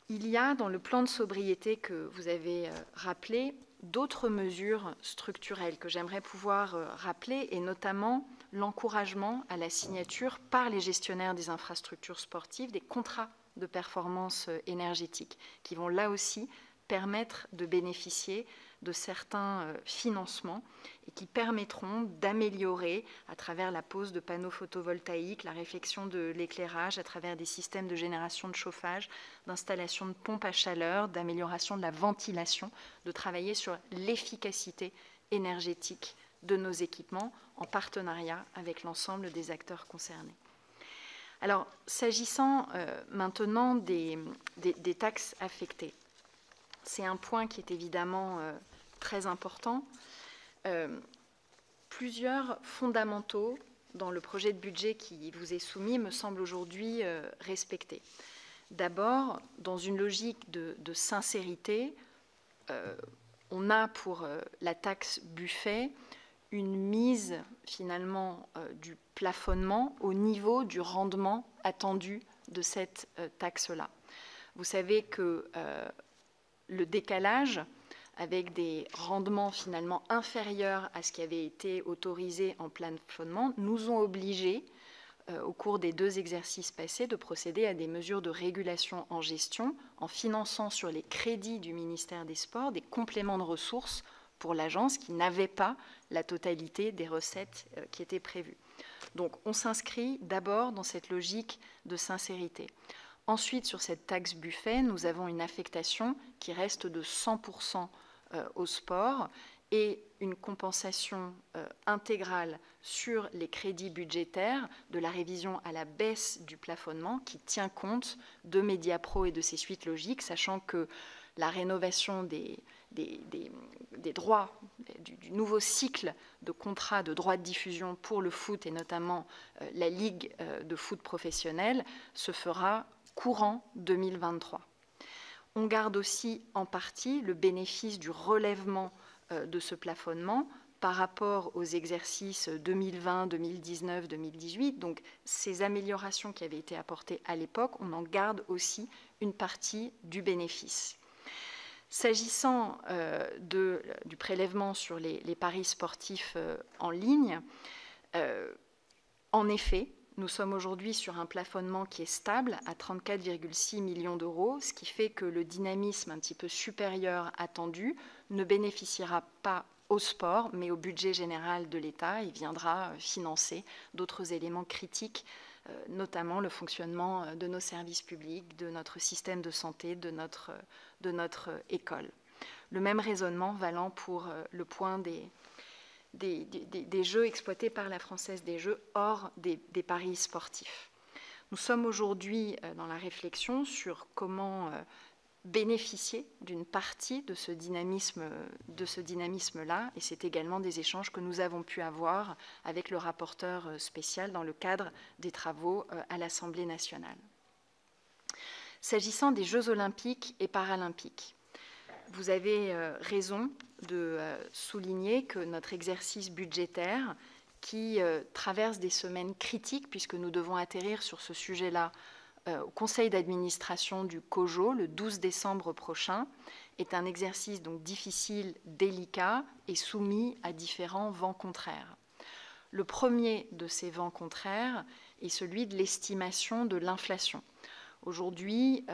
Il y a dans le plan de sobriété que vous avez rappelé d'autres mesures structurelles que j'aimerais pouvoir rappeler, et notamment l'encouragement à la signature par les gestionnaires des infrastructures sportives des contrats de performance énergétique qui vont là aussi permettre de bénéficier de certains financements et qui permettront d'améliorer à travers la pose de panneaux photovoltaïques, la réflexion de l'éclairage, à travers des systèmes de génération de chauffage, d'installation de pompes à chaleur, d'amélioration de la ventilation, de travailler sur l'efficacité énergétique de nos équipements en partenariat avec l'ensemble des acteurs concernés. Alors, s'agissant maintenant des taxes affectées, c'est un point qui est évidemment très important. Plusieurs fondamentaux dans le projet de budget qui vous est soumis me semblent aujourd'hui respectés. D'abord, dans une logique de sincérité, on a pour la taxe Buffet une mise finalement du plafonnement au niveau du rendement attendu de cette taxe-là. Vous savez que le décalage avec des rendements finalement inférieurs à ce qui avait été autorisé en plafonnement nous ont obligés au cours des 2 exercices passés de procéder à des mesures de régulation en gestion en finançant sur les crédits du ministère des Sports des compléments de ressources pour l'agence qui n'avait pas la totalité des recettes qui étaient prévues. Donc on s'inscrit d'abord dans cette logique de sincérité. Ensuite, sur cette taxe Buffet, nous avons une affectation qui reste de 100% au sport et une compensation intégrale sur les crédits budgétaires de la révision à la baisse du plafonnement qui tient compte de Mediapro et de ses suites logiques, sachant que la rénovation des droits, du nouveau cycle de contrats de droits de diffusion pour le foot et notamment la Ligue de foot professionnel se fera courant 2023. On garde aussi en partie le bénéfice du relèvement de ce plafonnement par rapport aux exercices 2020, 2019, 2018. Donc ces améliorations qui avaient été apportées à l'époque, on en garde aussi une partie du bénéfice. S'agissant du prélèvement sur les paris sportifs en ligne, en effet, nous sommes aujourd'hui sur un plafonnement qui est stable à 34,6 millions d'euros, ce qui fait que le dynamisme un petit peu supérieur attendu ne bénéficiera pas au sport, mais au budget général de l'État. Il viendra financer d'autres éléments critiques, notamment le fonctionnement de nos services publics, de notre système de santé, de notre école. Le même raisonnement valant pour le point des jeux exploités par la Française des Jeux hors des paris sportifs. Nous sommes aujourd'hui dans la réflexion sur comment bénéficier d'une partie de ce dynamisme-là, et c'est également des échanges que nous avons pu avoir avec le rapporteur spécial dans le cadre des travaux à l'Assemblée nationale. S'agissant des Jeux olympiques et paralympiques, vous avez raison de souligner que notre exercice budgétaire, qui traverse des semaines critiques, puisque nous devons atterrir sur ce sujet-là au conseil d'administration du COJO le 12 décembre prochain, est un exercice donc difficile, délicat et soumis à différents vents contraires. Le premier de ces vents contraires est celui de l'estimation de l'inflation. Aujourd'hui,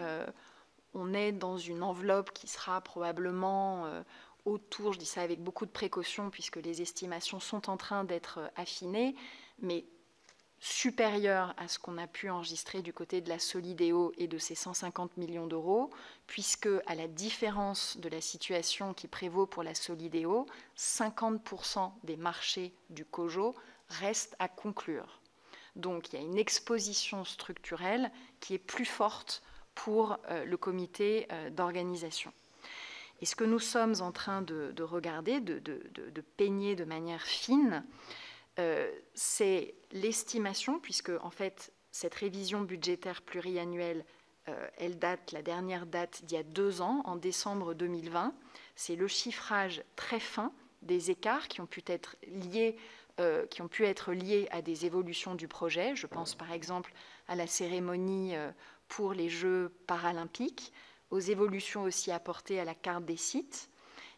on est dans une enveloppe qui sera probablement autour, je dis ça avec beaucoup de précaution puisque les estimations sont en train d'être affinées, mais supérieure à ce qu'on a pu enregistrer du côté de la Solideo et de ses 150 millions d'euros, puisque à la différence de la situation qui prévaut pour la Solideo, 50% des marchés du COJO restent à conclure. Donc il y a une exposition structurelle qui est plus forte pour le comité d'organisation. Et ce que nous sommes en train de regarder, de peigner de manière fine, c'est l'estimation, puisque en fait cette révision budgétaire pluriannuelle, la dernière date d'il y a 2 ans, en décembre 2020, c'est le chiffrage très fin des écarts qui ont pu être liés à des évolutions du projet. Je pense par exemple à la cérémonie pour les Jeux paralympiques, aux évolutions aussi apportées à la carte des sites.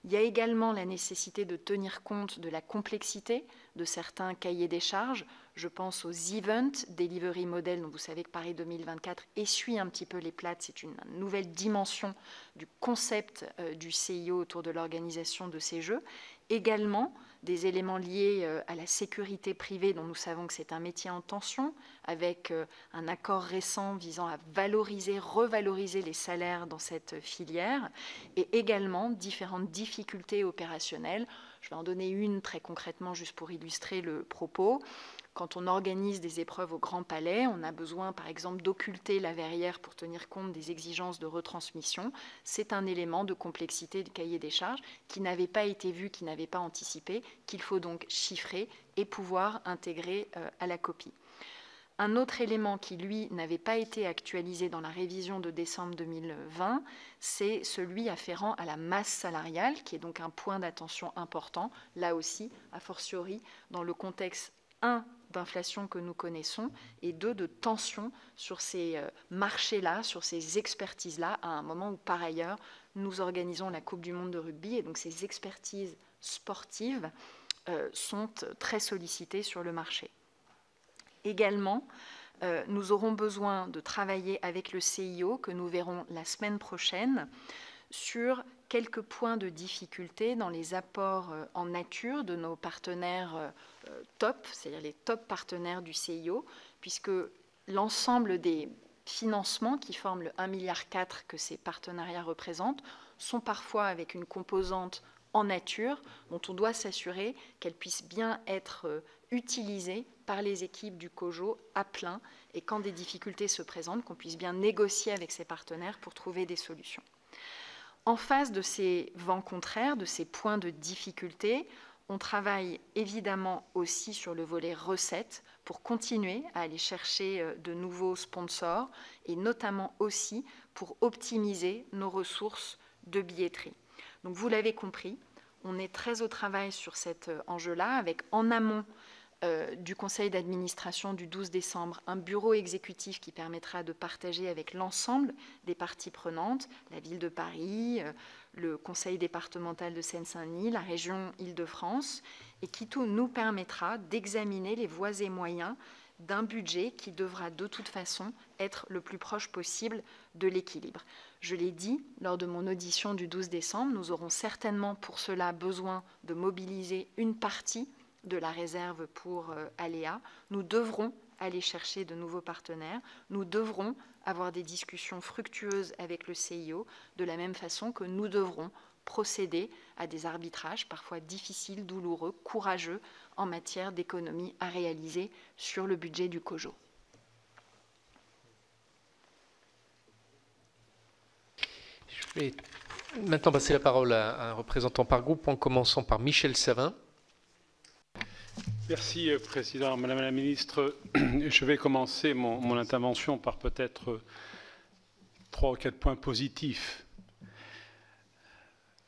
Il y a également la nécessité de tenir compte de la complexité de certains cahiers des charges. Je pense aux Event Delivery Model, dont vous savez que Paris 2024 essuie un petit peu les plates. C'est une nouvelle dimension du concept du CIO autour de l'organisation de ces Jeux. Également, des éléments liés à la sécurité privée, dont nous savons que c'est un métier en tension, avec un accord récent visant à revaloriser les salaires dans cette filière, et également différentes difficultés opérationnelles. Je vais en donner une très concrètement, juste pour illustrer le propos. Quand on organise des épreuves au Grand Palais, on a besoin, par exemple, d'occulter la verrière pour tenir compte des exigences de retransmission. C'est un élément de complexité du cahier des charges qui n'avait pas été vu, qui n'avait pas anticipé, qu'il faut donc chiffrer et pouvoir intégrer à la copie. Un autre élément qui, lui, n'avait pas été actualisé dans la révision de décembre 2020, c'est celui afférent à la masse salariale, qui est donc un point d'attention important, là aussi, a fortiori, dans le contexte 1 d'inflation que nous connaissons et 2 de tension sur ces marchés-là, sur ces expertises-là, à un moment où, par ailleurs, nous organisons la Coupe du monde de rugby et donc ces expertises sportives sont très sollicitées sur le marché. Également, nous aurons besoin de travailler avec le CIO, que nous verrons la semaine prochaine, sur quelques points de difficulté dans les apports en nature de nos partenaires top, c'est-à-dire les top partenaires du CIO, puisque l'ensemble des financements qui forment le 1,4 milliard que ces partenariats représentent sont parfois avec une composante en nature dont on doit s'assurer qu'elle puisse bien être utilisée par les équipes du COJO à plein et quand des difficultés se présentent, qu'on puisse bien négocier avec ses partenaires pour trouver des solutions. En face de ces vents contraires, de ces points de difficulté, on travaille évidemment aussi sur le volet recettes pour continuer à aller chercher de nouveaux sponsors et notamment aussi pour optimiser nos ressources de billetterie. Donc vous l'avez compris, on est très au travail sur cet enjeu-là avec en amont du conseil d'administration du 12 décembre, un bureau exécutif qui permettra de partager avec l'ensemble des parties prenantes, la ville de Paris, le conseil départemental de Seine-Saint-Denis, la région Île-de-France, et qui tout nous permettra d'examiner les voies et moyens d'un budget qui devra de toute façon être le plus proche possible de l'équilibre. Je l'ai dit lors de mon audition du 12 décembre, nous aurons certainement pour cela besoin de mobiliser une partie de la réserve pour aléas. Nous devrons aller chercher de nouveaux partenaires. Nous devrons avoir des discussions fructueuses avec le CIO, de la même façon que nous devrons procéder à des arbitrages parfois difficiles, douloureux, courageux en matière d'économie à réaliser sur le budget du COJO. Je vais maintenant passer la parole à un représentant par groupe, en commençant par Michel Savin. Merci, Président. Madame la Ministre, je vais commencer mon intervention par peut-être 3 ou 4 points positifs.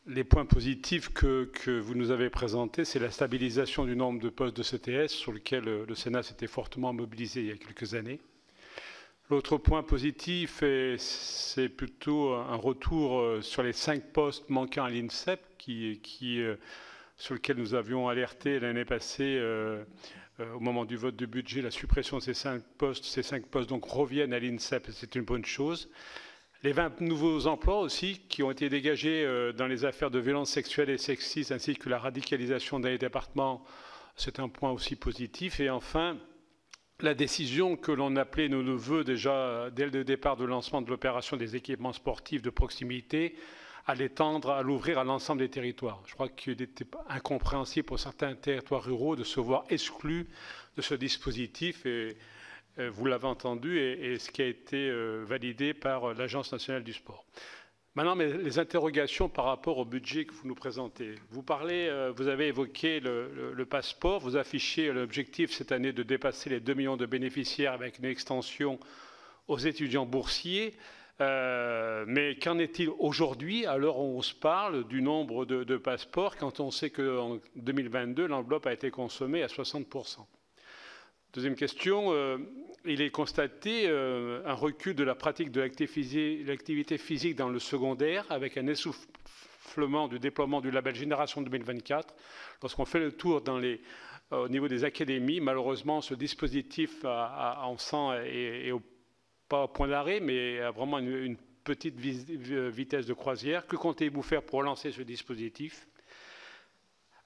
Les points positifs que vous nous avez présentés, c'est la stabilisation du nombre de postes de CTS sur lequel le Sénat s'était fortement mobilisé il y a quelques années. L'autre point positif, c'est plutôt un retour sur les 5 postes manquants à l'INSEP sur lequel nous avions alerté l'année passée au moment du vote du budget, la suppression de ces 5 postes. Ces 5 postes donc reviennent à l'INSEP, c'est une bonne chose. Les 20 nouveaux emplois aussi qui ont été dégagés dans les affaires de violences sexuelles et sexistes ainsi que la radicalisation dans les départements, c'est un point aussi positif. Et enfin, la décision que l'on appelait nos neveux déjà dès le départ de lancement de l'opération des équipements sportifs de proximité, à l'étendre, à l'ouvrir à l'ensemble des territoires. Je crois qu'il était incompréhensible pour certains territoires ruraux de se voir exclus de ce dispositif et vous l'avez entendu et ce qui a été validé par l'Agence nationale du sport. Maintenant, les interrogations par rapport au budget que vous nous présentez. Vous avez évoqué le passeport, vous affichez l'objectif cette année de dépasser les 2 millions de bénéficiaires avec une extension aux étudiants boursiers. Mais qu'en est-il aujourd'hui, à l'heure où on se parle du nombre de passeports, quand on sait qu'en 2022, l'enveloppe a été consommée à 60%? Deuxième question, il est constaté un recul de la pratique de l'activité physique dans le secondaire avec un essoufflement du déploiement du label Génération 2024. Lorsqu'on fait le tour au niveau des académies, malheureusement, ce dispositif en sang est pas au point d'arrêt, mais à vraiment une petite vitesse de croisière. Que comptez-vous faire pour lancer ce dispositif?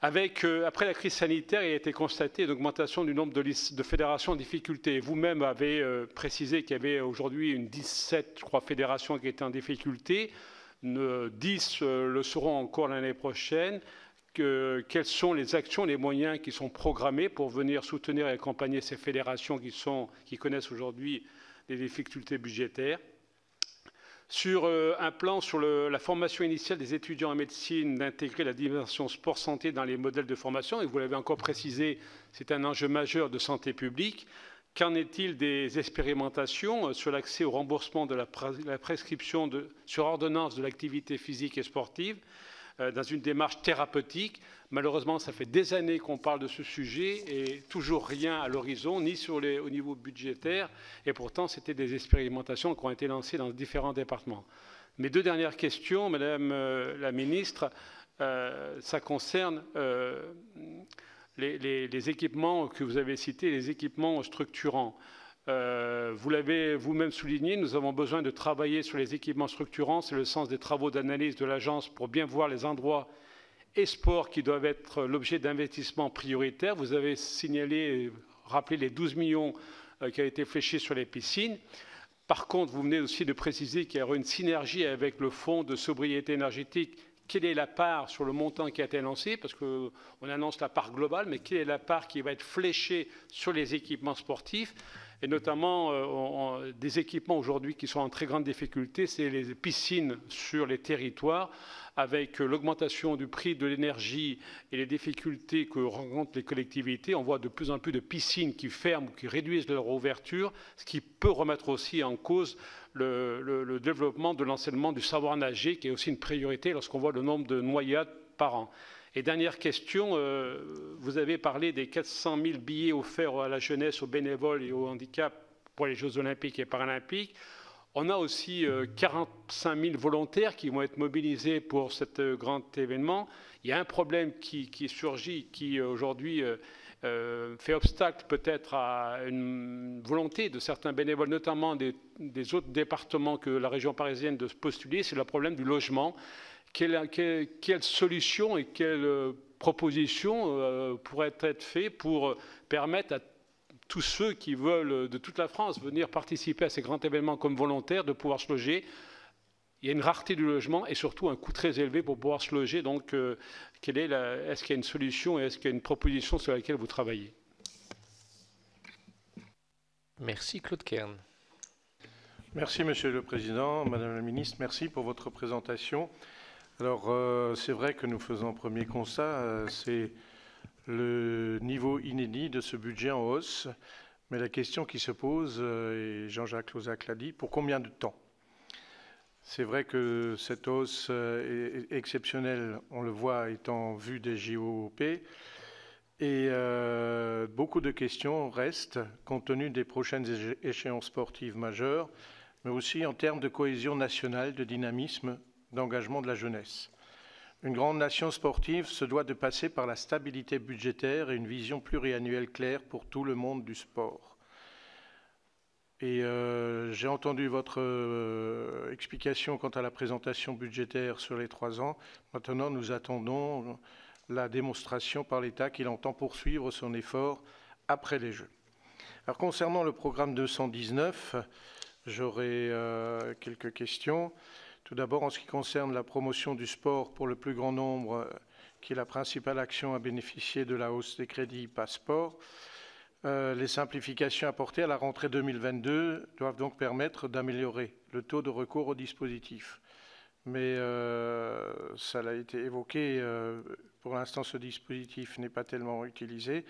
Après la crise sanitaire, il a été constaté une augmentation du nombre de fédérations en difficulté. Vous-même avez précisé qu'il y avait aujourd'hui 17, je crois, fédérations qui étaient en difficulté. 10 le seront encore l'année prochaine. Quelles sont les actions, les moyens qui sont programmés pour venir soutenir et accompagner ces fédérations qui connaissent aujourd'hui des difficultés budgétaires? Sur un plan sur la formation initiale des étudiants en médecine, d'intégrer la dimension sport-santé dans les modèles de formation, et vous l'avez encore précisé, c'est un enjeu majeur de santé publique. Qu'en est-il des expérimentations sur l'accès au remboursement de la prescription sur ordonnance de l'activité physique et sportive dans une démarche thérapeutique? Malheureusement, ça fait des années qu'on parle de ce sujet et toujours rien à l'horizon, ni au niveau budgétaire. Et pourtant, c'était des expérimentations qui ont été lancées dans différents départements. Mes 2 dernières questions, Madame la Ministre, ça concerne les équipements que vous avez cités, les équipements structurants. Vous l'avez vous-même souligné, nous avons besoin de travailler sur les équipements structurants. C'est le sens des travaux d'analyse de l'agence pour bien voir les endroits et sports qui doivent être l'objet d'investissements prioritaires. Vous avez signalé, rappelé les 12 millions qui ont été fléchés sur les piscines. Par contre, vous venez aussi de préciser qu'il y aura une synergie avec le fonds de sobriété énergétique. Quelle est la part sur le montant qui a été annoncé? Parce qu'on annonce la part globale, mais quelle est la part qui va être fléchée sur les équipements sportifs? Et notamment des équipements aujourd'hui qui sont en très grande difficulté, c'est les piscines sur les territoires, avec l'augmentation du prix de l'énergie et les difficultés que rencontrent les collectivités. On voit de plus en plus de piscines qui ferment ou qui réduisent leur ouverture, ce qui peut remettre aussi en cause le développement de l'enseignement du savoir nager, qui est aussi une priorité lorsqu'on voit le nombre de noyades par an. Et dernière question, vous avez parlé des 400 000 billets offerts à la jeunesse, aux bénévoles et aux handicaps pour les Jeux olympiques et paralympiques. On a aussi 45 000 volontaires qui vont être mobilisés pour cet grand événement. Il y a un problème qui surgit, qui aujourd'hui fait obstacle peut-être à une volonté de certains bénévoles, notamment des autres départements que la région parisienne, de se postuler, c'est le problème du logement. Quelle solution et quelle proposition pourrait être faite pour permettre à tous ceux qui veulent de toute la France venir participer à ces grands événements comme volontaires de pouvoir se loger? Il y a une rareté du logement et surtout un coût très élevé pour pouvoir se loger. Donc, est-ce qu'il y a une solution et est-ce qu'il y a une proposition sur laquelle vous travaillez? Merci Claude Kern. Merci Monsieur le Président, Madame la Ministre, merci pour votre présentation. Alors, c'est vrai que nous faisons un premier constat, c'est le niveau inédit de ce budget en hausse. Mais la question qui se pose, et Jean-Jacques Lozach l'a dit, pour combien de temps? C'est vrai que cette hausse est exceptionnelle, on le voit étant vu des JOP, et beaucoup de questions restent compte tenu des prochaines échéances sportives majeures, mais aussi en termes de cohésion nationale, de dynamisme, d'engagement de la jeunesse. Une grande nation sportive se doit de passer par la stabilité budgétaire et une vision pluriannuelle claire pour tout le monde du sport. Et j'ai entendu votre explication quant à la présentation budgétaire sur les 3 ans. Maintenant, nous attendons la démonstration par l'État qu'il entend poursuivre son effort après les Jeux. Alors, concernant le programme 219, j'aurai quelques questions. Tout d'abord, en ce qui concerne la promotion du sport pour le plus grand nombre, qui est la principale action à bénéficier de la hausse des crédits Passeport, les simplifications apportées à la rentrée 2022 doivent donc permettre d'améliorer le taux de recours au dispositif. Mais ça a été évoqué, pour l'instant ce dispositif n'est pas tellement utilisé.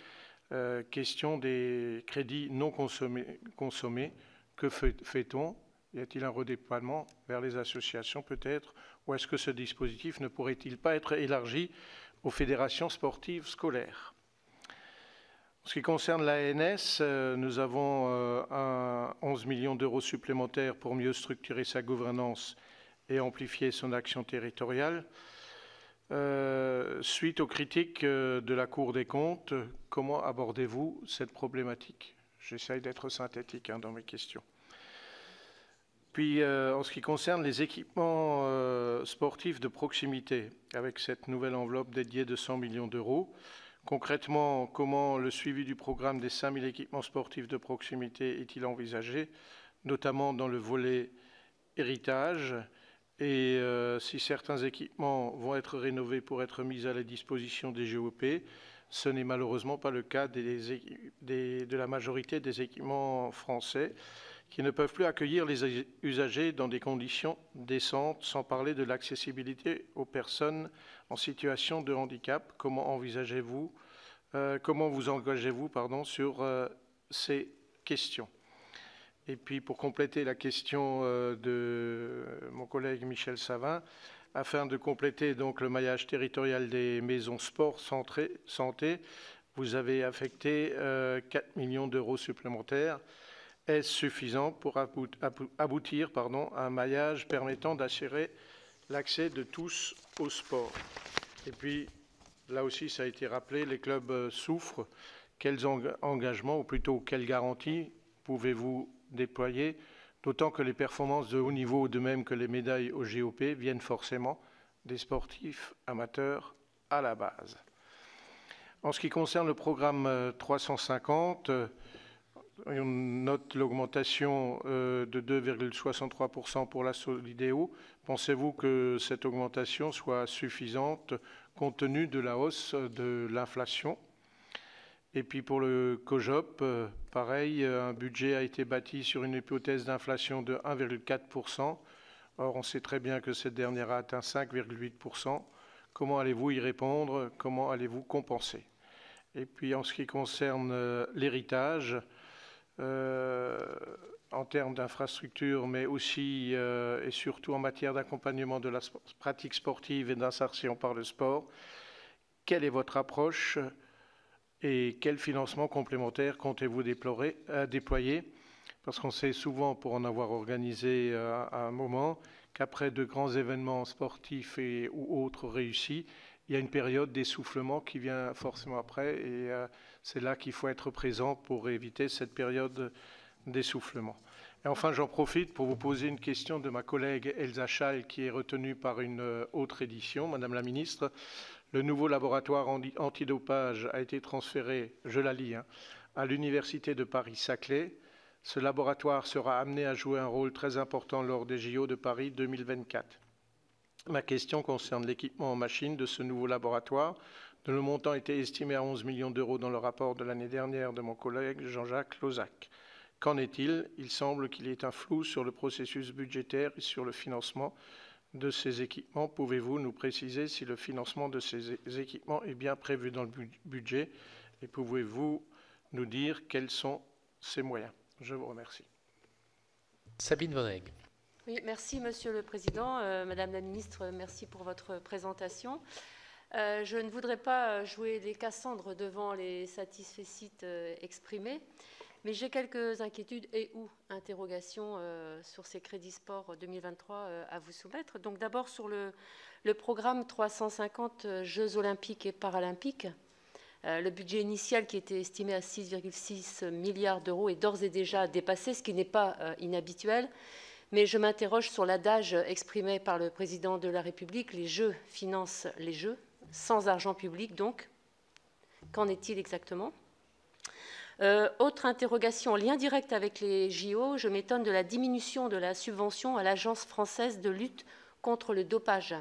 Question des crédits non consommés, que fait-on ? Y a-t-il un redéploiement vers les associations peut-être? Ou est-ce que ce dispositif ne pourrait-il pas être élargi aux fédérations sportives scolaires? En ce qui concerne l'ANS, nous avons 11 millions d'euros supplémentaires pour mieux structurer sa gouvernance et amplifier son action territoriale. Suite aux critiques de la Cour des comptes, comment abordez-vous cette problématique? J'essaye d'être synthétique dans mes questions. Puis, en ce qui concerne les équipements sportifs de proximité, avec cette nouvelle enveloppe dédiée de 100 millions d'euros, concrètement, comment le suivi du programme des 5000 équipements sportifs de proximité est-il envisagé, notamment dans le volet héritage, et si certains équipements vont être rénovés pour être mis à la disposition des GOP, ce n'est malheureusement pas le cas de la majorité des équipements français, qui ne peuvent plus accueillir les usagers dans des conditions décentes, sans parler de l'accessibilité aux personnes en situation de handicap. Comment vous engagez-vous sur ces questions? Et puis, pour compléter la question de mon collègue Michel Savin, afin de compléter donc le maillage territorial des maisons sport santé, vous avez affecté 4 millions d'euros supplémentaires. Est-ce suffisant pour aboutir à un maillage permettant d'assurer l'accès de tous au sport? Et puis, là aussi, ça a été rappelé, les clubs souffrent. Quels engagements, ou plutôt quelles garanties pouvez-vous déployer, d'autant que les performances de haut niveau, de même que les médailles au GOP, viennent forcément des sportifs amateurs à la base. En ce qui concerne le programme 350, on note l'augmentation de 2,63% pour la Solideo. Pensez-vous que cette augmentation soit suffisante compte tenu de la hausse de l'inflation? Et puis pour le COJOP, pareil, un budget a été bâti sur une hypothèse d'inflation de 1,4%. Or, on sait très bien que cette dernière a atteint 5,8%. Comment allez-vous y répondre? Comment allez-vous compenser? Et puis en ce qui concerne l'héritage, en termes d'infrastructures, mais aussi et surtout en matière d'accompagnement de la pratique sportive et d'insertion par le sport, quelle est votre approche et quel financement complémentaire comptez-vous déployer? Parce qu'on sait souvent, pour en avoir organisé à un moment, qu'après de grands événements sportifs ou autres réussis, il y a une période d'essoufflement qui vient forcément après, et c'est là qu'il faut être présent pour éviter cette période d'essoufflement. Et enfin, j'en profite pour vous poser une question de ma collègue Elsa Schall, qui est retenue par une autre édition. Madame la ministre, le nouveau laboratoire antidopage a été transféré, je la lis, à l'Université de Paris-Saclay. Ce laboratoire sera amené à jouer un rôle très important lors des JO de Paris 2024. Ma question concerne l'équipement en machines de ce nouveau laboratoire, dont le montant était estimé à 11 millions d'euros dans le rapport de l'année dernière de mon collègue Jean-Jacques Lozach. Qu'en est-il? Il semble qu'il y ait un flou sur le processus budgétaire et sur le financement de ces équipements. Pouvez-vous nous préciser si le financement de ces équipements est bien prévu dans le budget? Et pouvez-vous nous dire quels sont ces moyens? Je vous remercie. Sabine Voneg. Oui, merci Monsieur le Président. Madame la Ministre, merci pour votre présentation. Je ne voudrais pas jouer les Cassandres devant les satisfecit exprimés, mais j'ai quelques inquiétudes et ou interrogations sur ces crédits sport 2023 à vous soumettre. Donc d'abord sur le programme 350 Jeux olympiques et paralympiques. Le budget initial qui était estimé à 6,6 milliards d'euros est d'ores et déjà dépassé, ce qui n'est pas inhabituel. Mais je m'interroge sur l'adage exprimé par le président de la République, les Jeux financent les Jeux, sans argent public donc. Qu'en est-il exactement? Autre interrogation en lien direct avec les JO, je m'étonne de la diminution de la subvention à l'Agence française de lutte contre le dopage,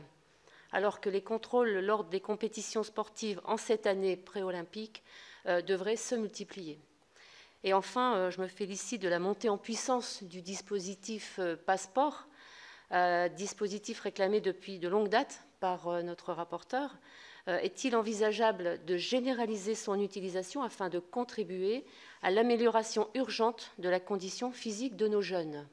alors que les contrôles lors des compétitions sportives en cette année pré-olympique devraient se multiplier. Et enfin, je me félicite de la montée en puissance du dispositif Passeport, dispositif réclamé depuis de longue date par notre rapporteur. Est-il envisageable de généraliser son utilisation afin de contribuer à l'amélioration urgente de la condition physique de nos jeunes?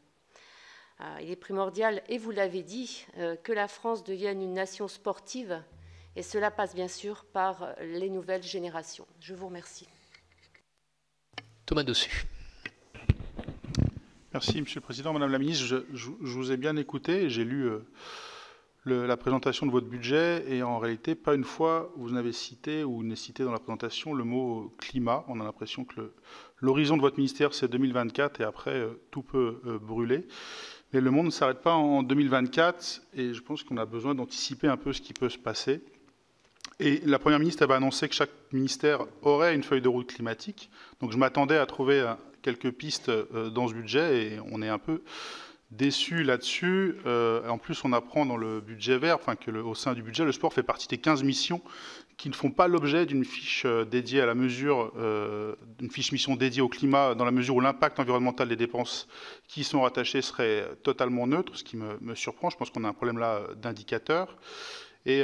Il est primordial, et vous l'avez dit, que la France devienne une nation sportive, et cela passe bien sûr par les nouvelles générations. Je vous remercie. Thomas Dossus. Merci, Monsieur le Président. Madame la Ministre, je vous ai bien écouté. J'ai lu la présentation de votre budget et en réalité, pas une fois vous n'avez cité ou n'est cité dans la présentation le mot climat. On a l'impression que l'horizon de votre ministère, c'est 2024 et après, tout peut brûler. Mais le monde ne s'arrête pas en 2024 et je pense qu'on a besoin d'anticiper un peu ce qui peut se passer. Et la Première ministre avait annoncé que chaque ministère aurait une feuille de route climatique. Donc je m'attendais à trouver quelques pistes dans ce budget et on est un peu déçus là-dessus. En plus, on apprend dans le budget vert, enfin au sein du budget, le sport fait partie des 15 missions qui ne font pas l'objet d'une fiche dédiée à la mesure, une fiche mission dédiée au climat, dans la mesure où l'impact environnemental des dépenses qui y sont rattachées serait totalement neutre, ce qui me surprend. Je pense qu'on a un problème là d'indicateur. Et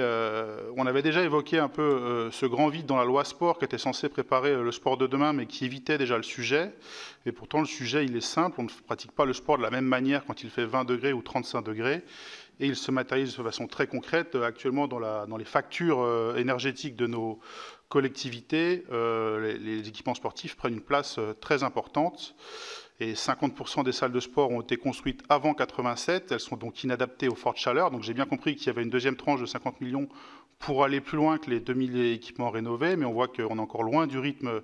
on avait déjà évoqué un peu ce grand vide dans la loi sport qui était censé préparer le sport de demain, mais qui évitait déjà le sujet. Et pourtant, le sujet, il est simple. On ne pratique pas le sport de la même manière quand il fait 20 degrés ou 35 degrés. Et il se matérialise de façon très concrète actuellement dans les factures énergétiques de nos collectivités. Les équipements sportifs prennent une place très importante. Et 50% des salles de sport ont été construites avant 87. Elles sont donc inadaptées aux fortes chaleurs. Donc j'ai bien compris qu'il y avait une deuxième tranche de 50 millions pour aller plus loin que les 2000 équipements rénovés. Mais on voit qu'on est encore loin du rythme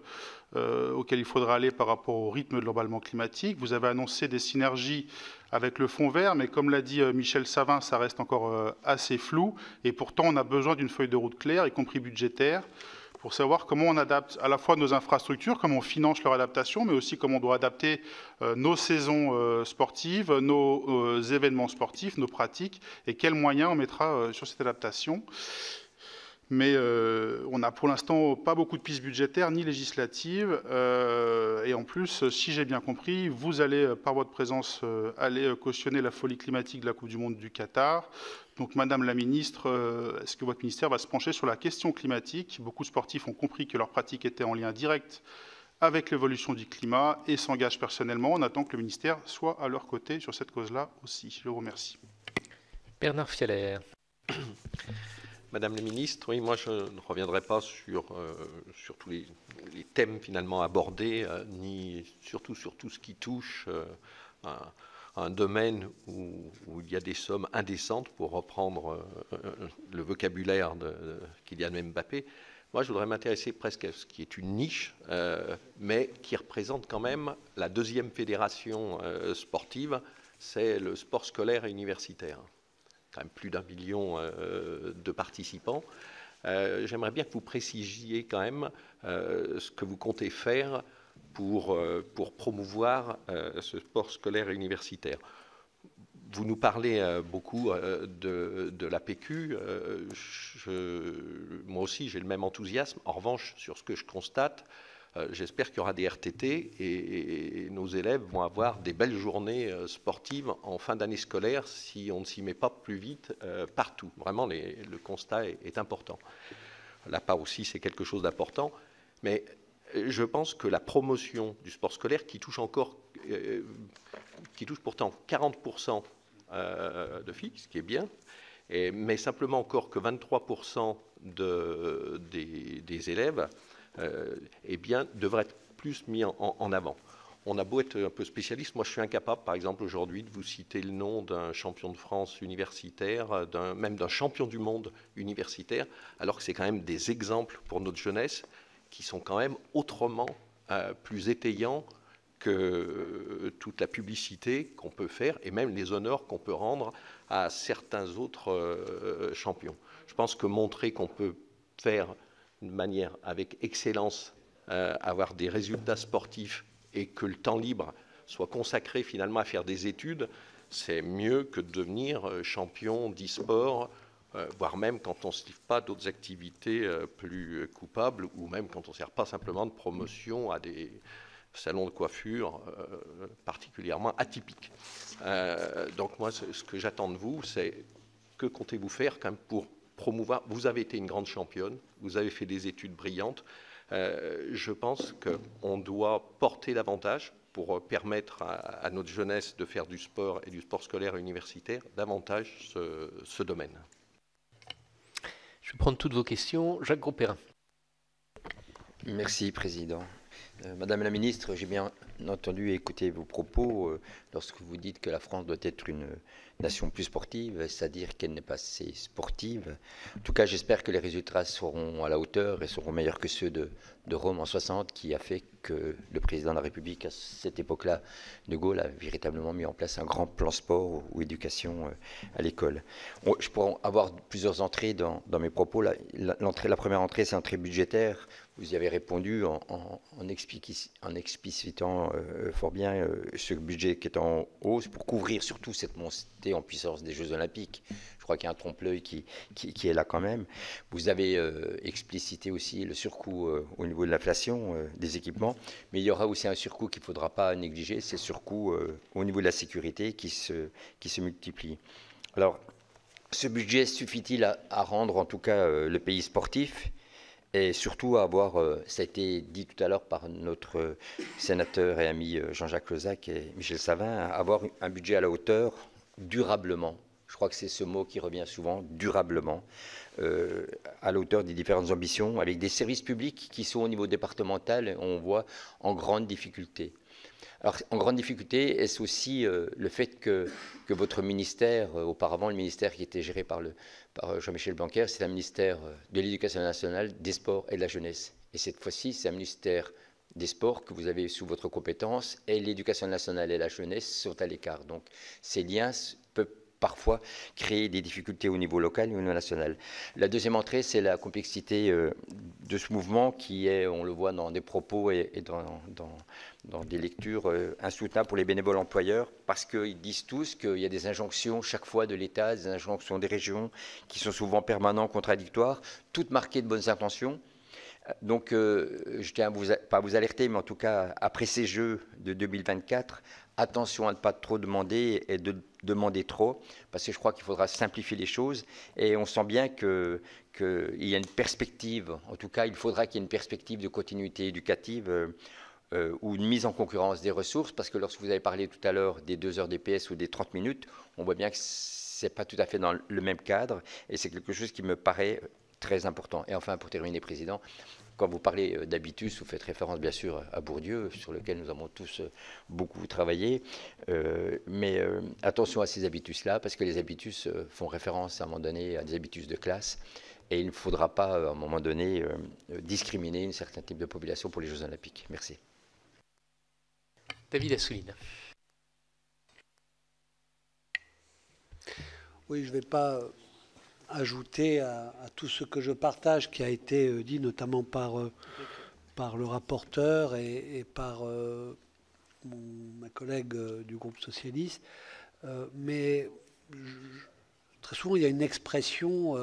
auquel il faudra aller par rapport au rythme de l'emballement climatique. Vous avez annoncé des synergies avec le Fonds vert, mais comme l'a dit Michel Savin, ça reste encore assez flou. Et pourtant, on a besoin d'une feuille de route claire, y compris budgétaire, pour savoir comment on adapte à la fois nos infrastructures, comment on finance leur adaptation, mais aussi comment on doit adapter nos saisons sportives, nos événements sportifs, nos pratiques, et quels moyens on mettra sur cette adaptation. Mais on n'a pour l'instant pas beaucoup de pistes budgétaires ni législatives. Et en plus, si j'ai bien compris, vous allez, par votre présence, aller cautionner la folie climatique de la Coupe du Monde du Qatar. Donc, Madame la Ministre, est-ce que votre ministère va se pencher sur la question climatique? Beaucoup de sportifs ont compris que leur pratique était en lien direct avec l'évolution du climat et s'engagent personnellement. On attend que le ministère soit à leur côté sur cette cause-là aussi. Je vous remercie. Bernard Fialaire. Madame la Ministre, oui, moi je ne reviendrai pas sur tous les thèmes finalement abordés, ni surtout sur tout ce qui touche un domaine où il y a des sommes indécentes, pour reprendre le vocabulaire de Kylian Mbappé. Moi, je voudrais m'intéresser presque à ce qui est une niche, mais qui représente quand même la deuxième fédération sportive, c'est le sport scolaire et universitaire. Quand même plus d'1 million de participants. J'aimerais bien que vous précisiez quand même ce que vous comptez faire pour promouvoir ce sport scolaire et universitaire. Vous nous parlez beaucoup de la PQ. Moi aussi, j'ai le même enthousiasme. En revanche, sur ce que je constate, j'espère qu'il y aura des RTT et nos élèves vont avoir des belles journées sportives en fin d'année scolaire si on ne s'y met pas plus vite partout. Vraiment, le constat est important. La part aussi, c'est quelque chose d'important. Mais je pense que la promotion du sport scolaire qui touche pourtant 40% de filles, ce qui est bien, mais simplement encore que 23% des élèves, eh bien, devrait être plus mis en avant. On a beau être un peu spécialiste, moi je suis incapable, par exemple, aujourd'hui, de vous citer le nom d'un champion de France universitaire, même d'un champion du monde universitaire, alors que c'est quand même des exemples pour notre jeunesse qui sont quand même autrement plus étayants que toute la publicité qu'on peut faire et même les honneurs qu'on peut rendre à certains autres champions. Je pense que montrer qu'on peut faire de manière avec excellence, avoir des résultats sportifs et que le temps libre soit consacré finalement à faire des études, c'est mieux que de devenir champion d'e-sport, voire même quand on ne se livre pas d'autres activités plus coupables ou même quand on ne sert pas simplement de promotion à des salons de coiffure particulièrement atypiques. Donc moi, ce que j'attends de vous, c'est que comptez-vous faire quand même pour promouvoir. Vous avez été une grande championne, vous avez fait des études brillantes. Je pense qu'on doit porter davantage pour permettre à notre jeunesse de faire du sport et du sport scolaire et universitaire davantage ce domaine. Je vais prendre toutes vos questions. Jacques Grosperrin. Merci, Président. Madame la Ministre, j'ai bien entendu et écouté vos propos lorsque vous dites que la France doit être une nation plus sportive, c'est-à-dire qu'elle n'est pas assez sportive. En tout cas, j'espère que les résultats seront à la hauteur et seront meilleurs que ceux de Rome en 60, qui a fait que le président de la République, à cette époque-là, De Gaulle, a véritablement mis en place un grand plan sport ou éducation à l'école. Je pourrais avoir plusieurs entrées dans mes propos. La première entrée, c'est l'entrée budgétaire. Vous y avez répondu en explicitant fort bien ce budget qui est en hausse pour couvrir surtout cette montée en puissance des Jeux Olympiques. Je crois qu'il y a un trompe-l'œil qui est là quand même. Vous avez explicité aussi le surcoût au niveau de l'inflation des équipements, mais il y aura aussi un surcoût qu'il ne faudra pas négliger, c'est le surcoût au niveau de la sécurité qui se multiplie. Alors, ce budget suffit-il à rendre en tout cas le pays sportif ? Et surtout à avoir, ça a été dit tout à l'heure par notre sénateur et ami Jean-Jacques Lozach et Michel Savin, avoir un budget à la hauteur durablement. Je crois que c'est ce mot qui revient souvent, durablement, à la hauteur des différentes ambitions, avec des services publics qui sont au niveau départemental, on voit, en grande difficulté. Alors, en grande difficulté, est-ce aussi le fait que votre ministère, auparavant le ministère qui était géré par Jean-Michel Blanquer, c'est un ministère de l'Éducation nationale, des sports et de la jeunesse. Et cette fois-ci, c'est un ministère des sports que vous avez sous votre compétence, et l'Éducation nationale et la jeunesse sont à l'écart. Donc, ces liens parfois créer des difficultés au niveau local et au niveau national. La deuxième entrée, c'est la complexité de ce mouvement qui est, on le voit dans des propos et dans des lectures insoutenables pour les bénévoles employeurs, parce qu'ils disent tous qu'il y a des injonctions chaque fois de l'État, des injonctions des régions qui sont souvent permanentes, contradictoires, toutes marquées de bonnes intentions. Donc, je tiens pas à vous alerter, mais en tout cas, après ces Jeux de 2024, attention à ne pas trop demander et de demander trop, parce que je crois qu'il faudra simplifier les choses. Et on sent bien qu'il y a une perspective, en tout cas, il faudra qu'il y ait une perspective de continuité éducative ou une mise en concurrence des ressources, parce que lorsque vous avez parlé tout à l'heure des 2 heures DPS ou des 30 minutes, on voit bien que ce n'est pas tout à fait dans le même cadre, et c'est quelque chose qui me paraît très important. Et enfin, pour terminer, Président, quand vous parlez d'habitus, vous faites référence bien sûr à Bourdieu, sur lequel nous avons tous beaucoup travaillé, mais attention à ces habitus-là, parce que les habitus font référence à un moment donné à des habitus de classe, et il ne faudra pas à un moment donné discriminer un certain type de population pour les Jeux Olympiques. Merci. David Assouline. Oui, je ne vais pas ajouter à tout ce que je partage, qui a été dit notamment par le rapporteur et par ma collègue du groupe socialiste. Mais très souvent, il y a une expression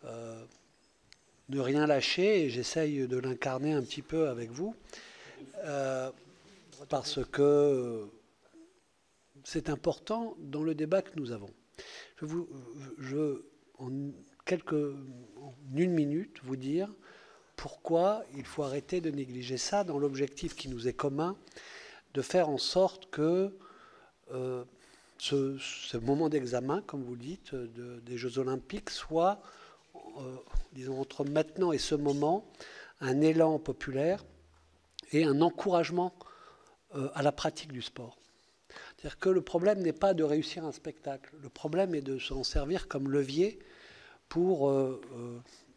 ne rien lâcher, et j'essaye de l'incarner un petit peu avec vous, parce que c'est important dans le débat que nous avons. Je veux en une minute vous dire pourquoi il faut arrêter de négliger ça dans l'objectif qui nous est commun de faire en sorte que ce moment d'examen, comme vous le dites, des Jeux Olympiques soit, disons, entre maintenant et ce moment, un élan populaire et un encouragement à la pratique du sport. C'est-à-dire que le problème n'est pas de réussir un spectacle, le problème est de s'en servir comme levier pour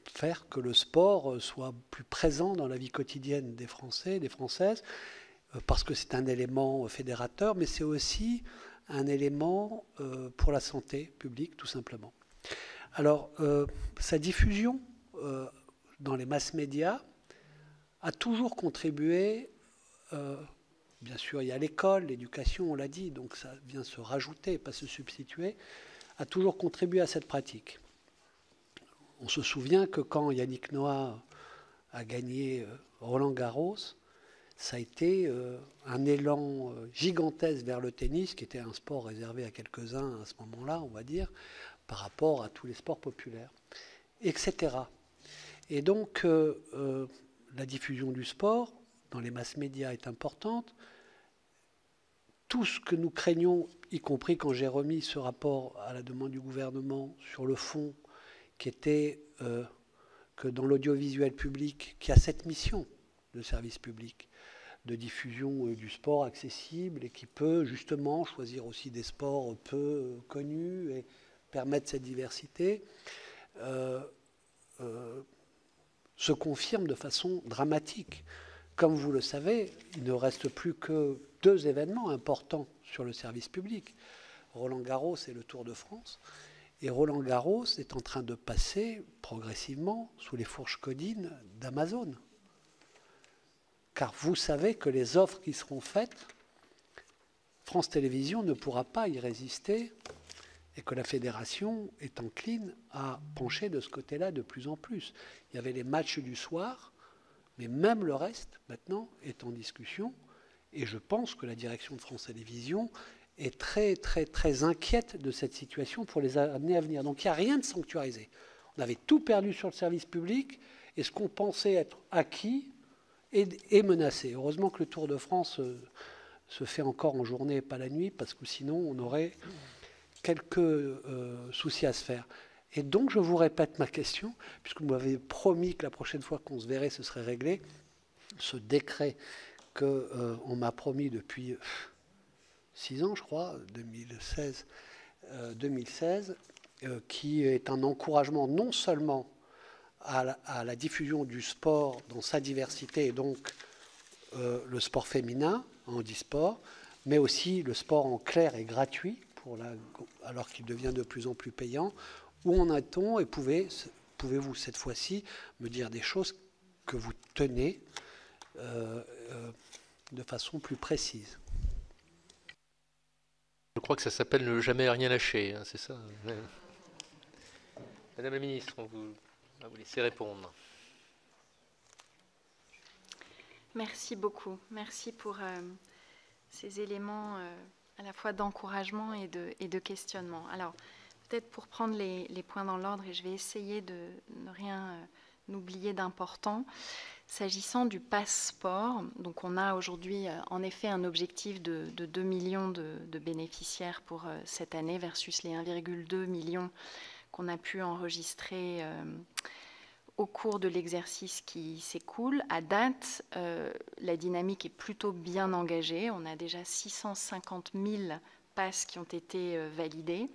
faire que le sport soit plus présent dans la vie quotidienne des Français et des Françaises, parce que c'est un élément fédérateur, mais c'est aussi un élément pour la santé publique, tout simplement. Alors, sa diffusion dans les masses médias a toujours contribué, bien sûr, il y a l'école, l'éducation, on l'a dit, donc ça vient se rajouter, pas se substituer, a toujours contribué à cette pratique. On se souvient que quand Yannick Noah a gagné Roland-Garros, ça a été un élan gigantesque vers le tennis, qui était un sport réservé à quelques-uns à ce moment-là, on va dire, par rapport à tous les sports populaires, etc. Et donc, la diffusion du sport dans les masses médias est importante. Tout ce que nous craignons, y compris quand j'ai remis ce rapport à la demande du gouvernement sur le fond, qui était que dans l'audiovisuel public, qui a cette mission de service public, de diffusion du sport accessible et qui peut justement choisir aussi des sports peu connus et permettre cette diversité, se confirme de façon dramatique. Comme vous le savez, il ne reste plus que 2 événements importants sur le service public. Roland-Garros et le Tour de France. Et Roland-Garros est en train de passer progressivement sous les fourches codines d'Amazon. Car vous savez que les offres qui seront faites, France Télévisions ne pourra pas y résister et que la fédération est encline à pencher de ce côté-là de plus en plus. Il y avait les matchs du soir, mais même le reste, maintenant, est en discussion. Et je pense que la direction de France Télévisions est très, très, très inquiète de cette situation pour les années à venir. Donc il n'y a rien de sanctuarisé. On avait tout perdu sur le service public et ce qu'on pensait être acquis est menacé. Heureusement que le Tour de France se fait encore en journée et pas la nuit, parce que sinon on aurait quelques soucis à se faire. Et donc je vous répète ma question, puisque vous m'avez promis que la prochaine fois qu'on se verrait, ce serait réglé. Ce décret qu'on m'a promis depuis 6 ans, je crois, 2016, qui est un encouragement non seulement à la diffusion du sport dans sa diversité, et donc le sport féminin, handisport, mais aussi le sport en clair et gratuit alors qu'il devient de plus en plus payant. Où en est-on et pouvez-vous cette fois-ci me dire des choses que vous tenez de façon plus précise? Je crois que ça s'appelle ne jamais rien lâcher, hein, c'est ça. Madame la ministre, on va vous laisser répondre. Merci beaucoup. Merci pour ces éléments à la fois d'encouragement et de questionnement. Alors, peut-être pour prendre les points dans l'ordre, et je vais essayer de ne rien oublier d'important. S'agissant du passeport, donc on a aujourd'hui en effet un objectif de 2 millions de bénéficiaires pour cette année versus les 1,2 million qu'on a pu enregistrer au cours de l'exercice qui s'écoule. À date, la dynamique est plutôt bien engagée. On a déjà 650 000 passes qui ont été validées.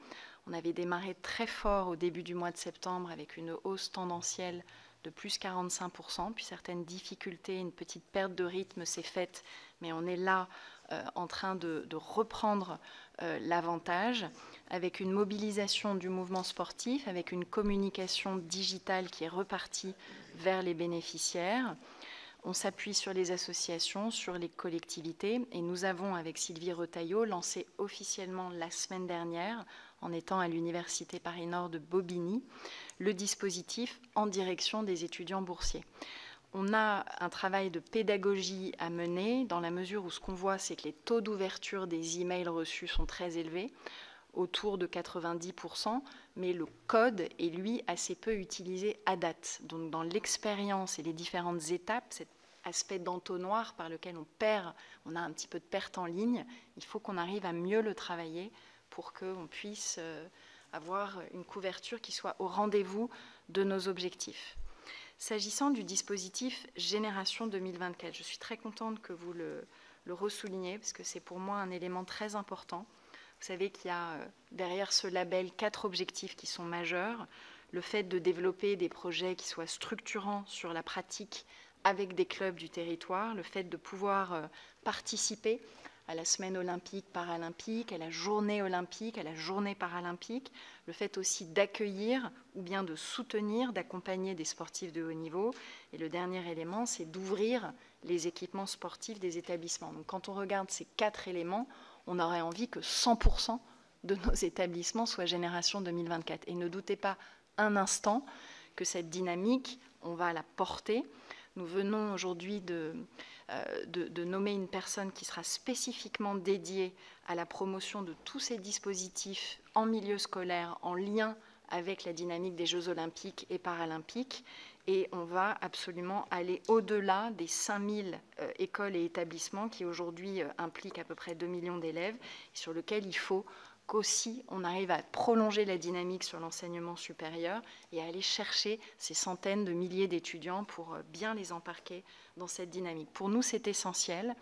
On avait démarré très fort au début du mois de septembre avec une hausse tendancielle de plus 45%, puis certaines difficultés, une petite perte de rythme s'est faite, mais on est là en train de reprendre l'avantage avec une mobilisation du mouvement sportif, avec une communication digitale qui est repartie vers les bénéficiaires. On s'appuie sur les associations, sur les collectivités, et nous avons, avec Sylvie Retailleau, lancé officiellement la semaine dernière, en étant à l'Université Paris-Nord de Bobigny, le dispositif en direction des étudiants boursiers. On a un travail de pédagogie à mener, dans la mesure où ce qu'on voit, c'est que les taux d'ouverture des emails reçus sont très élevés, autour de 90%, mais le code est, lui, assez peu utilisé à date. Donc, dans l'expérience et les différentes étapes, cet aspect d'entonnoir par lequel on a un petit peu de perte en ligne, il faut qu'on arrive à mieux le travailler pour qu'on puisse avoir une couverture qui soit au rendez-vous de nos objectifs. S'agissant du dispositif Génération 2024, je suis très contente que vous le ressouligniez, parce que c'est pour moi un élément très important. Vous savez qu'il y a derrière ce label 4 objectifs qui sont majeurs. Le fait de développer des projets qui soient structurants sur la pratique avec des clubs du territoire, le fait de pouvoir participer à la semaine olympique, paralympique, à la journée olympique, à la journée paralympique, le fait aussi d'accueillir ou bien de soutenir, d'accompagner des sportifs de haut niveau. Et le dernier élément, c'est d'ouvrir les équipements sportifs des établissements. Donc quand on regarde ces 4 éléments, on aurait envie que 100% de nos établissements soient Génération 2024. Et ne doutez pas un instant que cette dynamique, on va la porter. Nous venons aujourd'hui de nommer une personne qui sera spécifiquement dédiée à la promotion de tous ces dispositifs en milieu scolaire, en lien avec la dynamique des Jeux olympiques et paralympiques. Et on va absolument aller au-delà des 5000 écoles et établissements qui aujourd'hui impliquent à peu près 2 millions d'élèves, sur lesquels il faut qu'aussi on arrive à prolonger la dynamique sur l'enseignement supérieur et à aller chercher ces centaines de milliers d'étudiants pour bien les embarquer dans cette dynamique. Pour nous, c'est essentiel.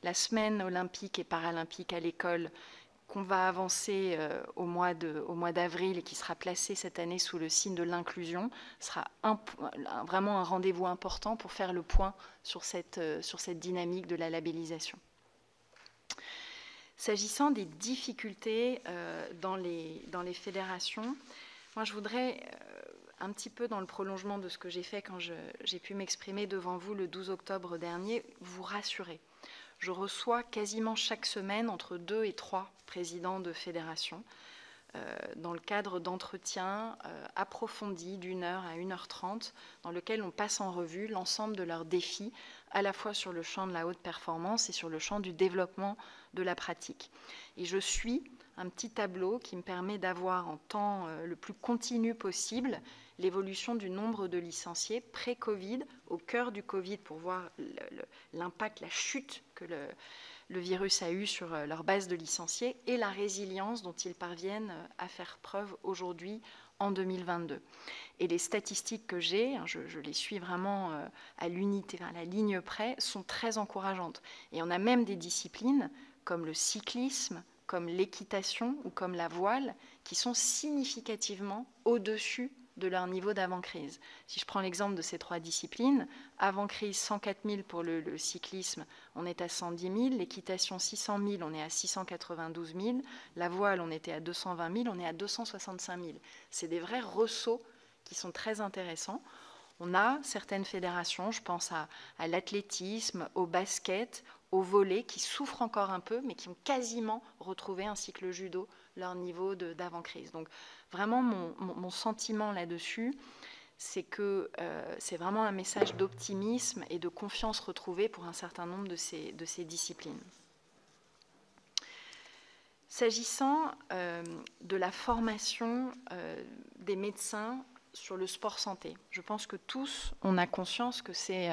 La semaine olympique et paralympique à l'école qu'on va avancer au mois d'avril et qui sera placée cette année sous le signe de l'inclusion sera vraiment un rendez-vous important pour faire le point sur cette dynamique de la labellisation. S'agissant des difficultés dans les fédérations, moi je voudrais, un petit peu dans le prolongement de ce que j'ai fait quand j'ai pu m'exprimer devant vous le 12 octobre dernier, vous rassurer. Je reçois quasiment chaque semaine entre 2 et 3 présidents de fédérations dans le cadre d'entretiens approfondis d'1 heure à 1h30 dans lequel on passe en revue l'ensemble de leurs défis à la fois sur le champ de la haute performance et sur le champ du développement de la pratique. Et je suis un petit tableau qui me permet d'avoir en temps le plus continu possible l'évolution du nombre de licenciés pré-Covid, au cœur du Covid, pour voir l'impact, la chute que le virus a eu sur leur base de licenciés et la résilience dont ils parviennent à faire preuve aujourd'hui en 2022. Et les statistiques que j'ai, je les suis vraiment à l'unité, à la ligne près, sont très encourageantes. Et on a même des disciplines comme le cyclisme, comme l'équitation ou comme la voile qui sont significativement au-dessus de leur niveau d'avant-crise. Si je prends l'exemple de ces 3 disciplines, avant-crise 104 000 pour le cyclisme, on est à 110 000, l'équitation 600 000, on est à 692 000, la voile, on était à 220 000, on est à 265 000. C'est des vrais ressauts qui sont très intéressants. On a certaines fédérations, je pense à l'athlétisme, au basket, au volley, qui souffrent encore un peu, mais qui ont quasiment retrouvé, ainsi que le judo, leur niveau d'avant-crise. Donc vraiment, mon sentiment là-dessus, c'est que c'est vraiment un message d'optimisme et de confiance retrouvée pour un certain nombre de ces disciplines. S'agissant de la formation des médecins sur le sport santé, je pense que tous, on a conscience que c'est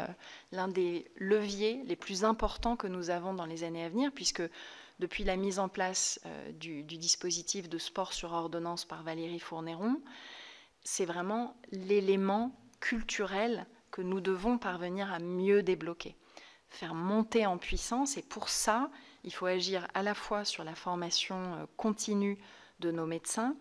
l'un des leviers les plus importants que nous avons dans les années à venir, puisque depuis la mise en place du dispositif de sport sur ordonnance par Valérie Fournéron, c'est vraiment l'élément culturel que nous devons parvenir à mieux débloquer, faire monter en puissance. Et pour ça, il faut agir à la fois sur la formation continue de nos médecins,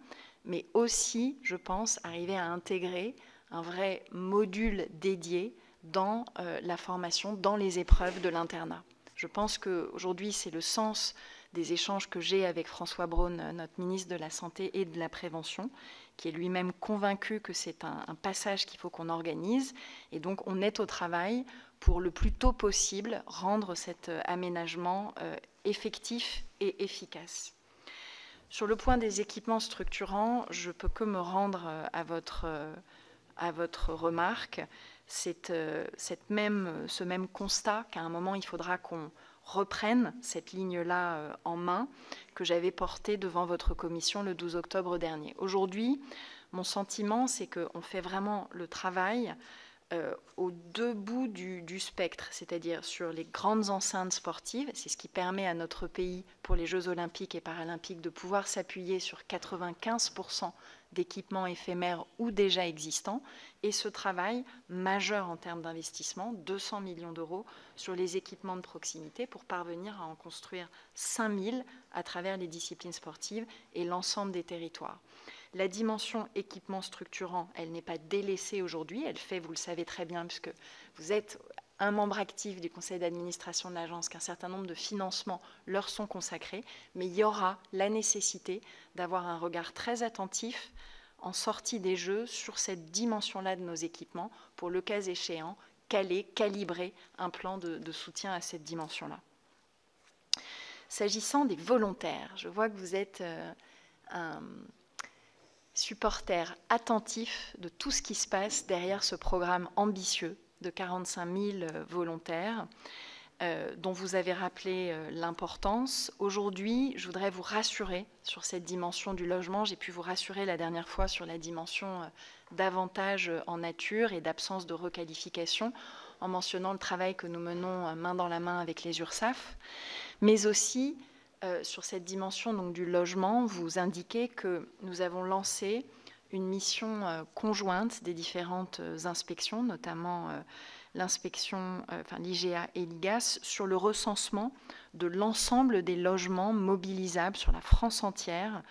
mais aussi, je pense, arriver à intégrer un vrai module dédié dans la formation, dans les épreuves de l'internat. Je pense qu'aujourd'hui, c'est le sens des échanges que j'ai avec François Braun, notre ministre de la Santé et de la Prévention, qui est lui-même convaincu que c'est un passage qu'il faut qu'on organise. Et donc, on est au travail pour le plus tôt possible rendre cet aménagement effectif et efficace. Sur le point des équipements structurants, je ne peux que me rendre à votre remarque. C'est ce même constat qu'à un moment, il faudra qu'on reprenne cette ligne-là en main que j'avais portée devant votre commission le 12 octobre dernier. Aujourd'hui, mon sentiment, c'est qu'on fait vraiment le travail aux deux bouts du spectre, c'est-à-dire sur les grandes enceintes sportives. C'est ce qui permet à notre pays, pour les Jeux olympiques et paralympiques, de pouvoir s'appuyer sur 95% d'équipements éphémères ou déjà existants, et ce travail majeur en termes d'investissement, 200 millions d'euros, sur les équipements de proximité pour parvenir à en construire 5000 à travers les disciplines sportives et l'ensemble des territoires. La dimension équipement structurant, elle n'est pas délaissée aujourd'hui, elle fait, vous le savez très bien, puisque vous êtes un membre actif du conseil d'administration de l'agence, qu'un certain nombre de financements leur sont consacrés, mais il y aura la nécessité d'avoir un regard très attentif en sortie des Jeux sur cette dimension-là de nos équipements, pour le cas échéant, calibrer un plan de soutien à cette dimension-là. S'agissant des volontaires, je vois que vous êtes un supporter attentif de tout ce qui se passe derrière ce programme ambitieux de 45 000 volontaires, dont vous avez rappelé l'importance. Aujourd'hui, je voudrais vous rassurer sur cette dimension du logement. J'ai pu vous rassurer la dernière fois sur la dimension d'avantages en nature et d'absence de requalification, en mentionnant le travail que nous menons main dans la main avec les URSSAF, mais aussi sur cette dimension donc, du logement. Vous indiquez que nous avons lancé une mission conjointe des différentes inspections, notamment l'inspection, l'IGA et l'IGAS, sur le recensement de l'ensemble des logements mobilisables sur la France entière,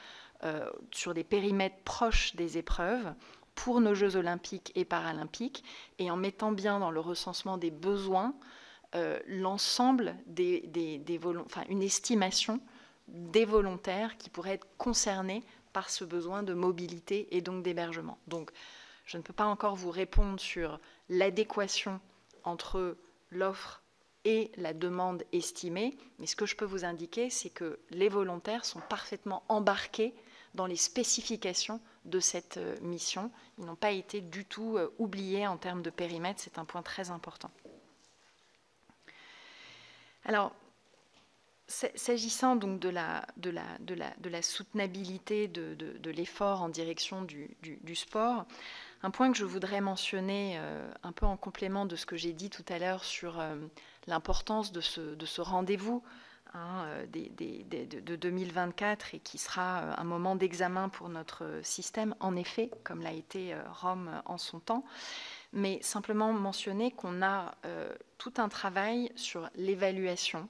sur des périmètres proches des épreuves, pour nos Jeux olympiques et paralympiques, et en mettant bien dans le recensement des besoins l'ensemble une estimation des volontaires qui pourraient être concernés par ce besoin de mobilité et donc d'hébergement. Donc, je ne peux pas encore vous répondre sur l'adéquation entre l'offre et la demande estimée, mais ce que je peux vous indiquer, c'est que les volontaires sont parfaitement embarqués dans les spécifications de cette mission. Ils n'ont pas été du tout oubliés en termes de périmètre, c'est un point très important. Alors, s'agissant donc de la soutenabilité de l'effort en direction du sport, un point que je voudrais mentionner un peu en complément de ce que j'ai dit tout à l'heure sur l'importance de ce rendez-vous de 2024 et qui sera un moment d'examen pour notre système, en effet, comme l'a été Rome en son temps, mais simplement mentionner qu'on a tout un travail sur l'évaluation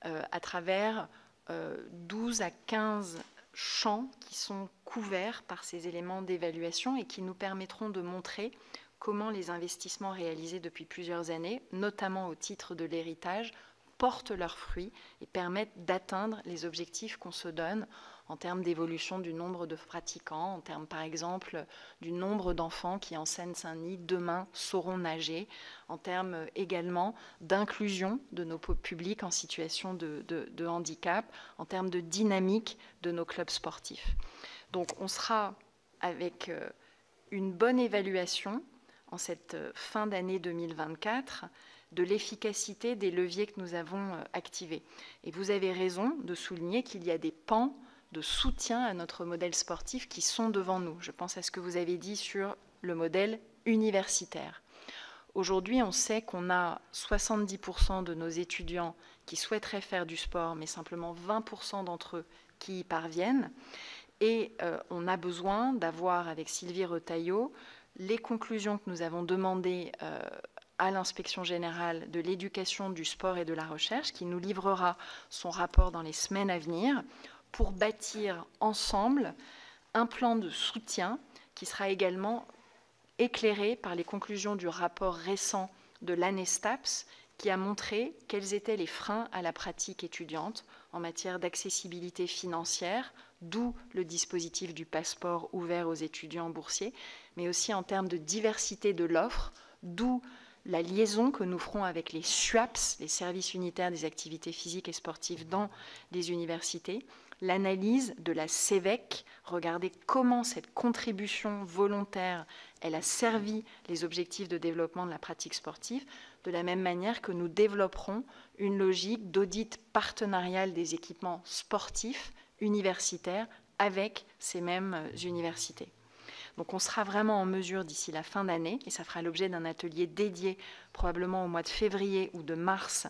à travers 12 à 15 champs qui sont couverts par ces éléments d'évaluation et qui nous permettront de montrer comment les investissements réalisés depuis plusieurs années, notamment au titre de l'héritage, portent leurs fruits et permettent d'atteindre les objectifs qu'on se donne en termes d'évolution du nombre de pratiquants, en termes par exemple du nombre d'enfants qui en Seine-Saint-Denis demain sauront nager, en termes également d'inclusion de nos publics en situation de handicap, en termes de dynamique de nos clubs sportifs. Donc on sera avec une bonne évaluation en cette fin d'année 2024 de l'efficacité des leviers que nous avons activés. Et vous avez raison de souligner qu'il y a des pans de soutien à notre modèle sportif qui sont devant nous. Je pense à ce que vous avez dit sur le modèle universitaire. Aujourd'hui, on sait qu'on a 70% de nos étudiants qui souhaiteraient faire du sport, mais simplement 20% d'entre eux qui y parviennent. Et on a besoin d'avoir, avec Sylvie Retailleau, les conclusions que nous avons demandées à l'inspection générale de l'éducation, du sport et de la recherche, qui nous livrera son rapport dans les semaines à venir, pour bâtir ensemble un plan de soutien qui sera également éclairé par les conclusions du rapport récent de l'ANESTAPS, qui a montré quels étaient les freins à la pratique étudiante en matière d'accessibilité financière, d'où le dispositif du passeport ouvert aux étudiants boursiers, mais aussi en termes de diversité de l'offre, d'où la liaison que nous ferons avec les SUAPS, les services unitaires des activités physiques et sportives dans les universités, l'analyse de la CEVEC, regardez comment cette contribution volontaire, elle a servi les objectifs de développement de la pratique sportive, de la même manière que nous développerons une logique d'audit partenarial des équipements sportifs universitaires avec ces mêmes universités. Donc on sera vraiment en mesure d'ici la fin d'année, et ça fera l'objet d'un atelier dédié probablement au mois de février ou de mars,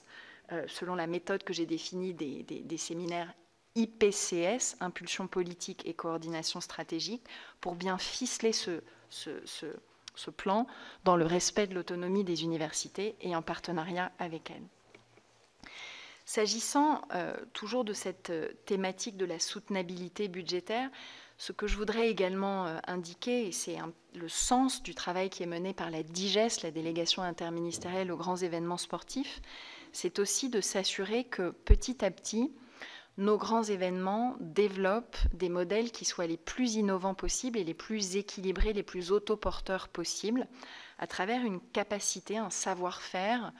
selon la méthode que j'ai définie des séminaires IPCS, Impulsion politique et coordination stratégique, pour bien ficeler ce plan dans le respect de l'autonomie des universités et en partenariat avec elles. S'agissant toujours de cette thématique de la soutenabilité budgétaire, ce que je voudrais également indiquer, et c'est le sens du travail qui est mené par la DIGES, la délégation interministérielle aux grands événements sportifs, c'est aussi de s'assurer que petit à petit, nos grands événements développent des modèles qui soient les plus innovants possibles et les plus équilibrés, les plus autoporteurs possibles, à travers une capacité, un savoir-faire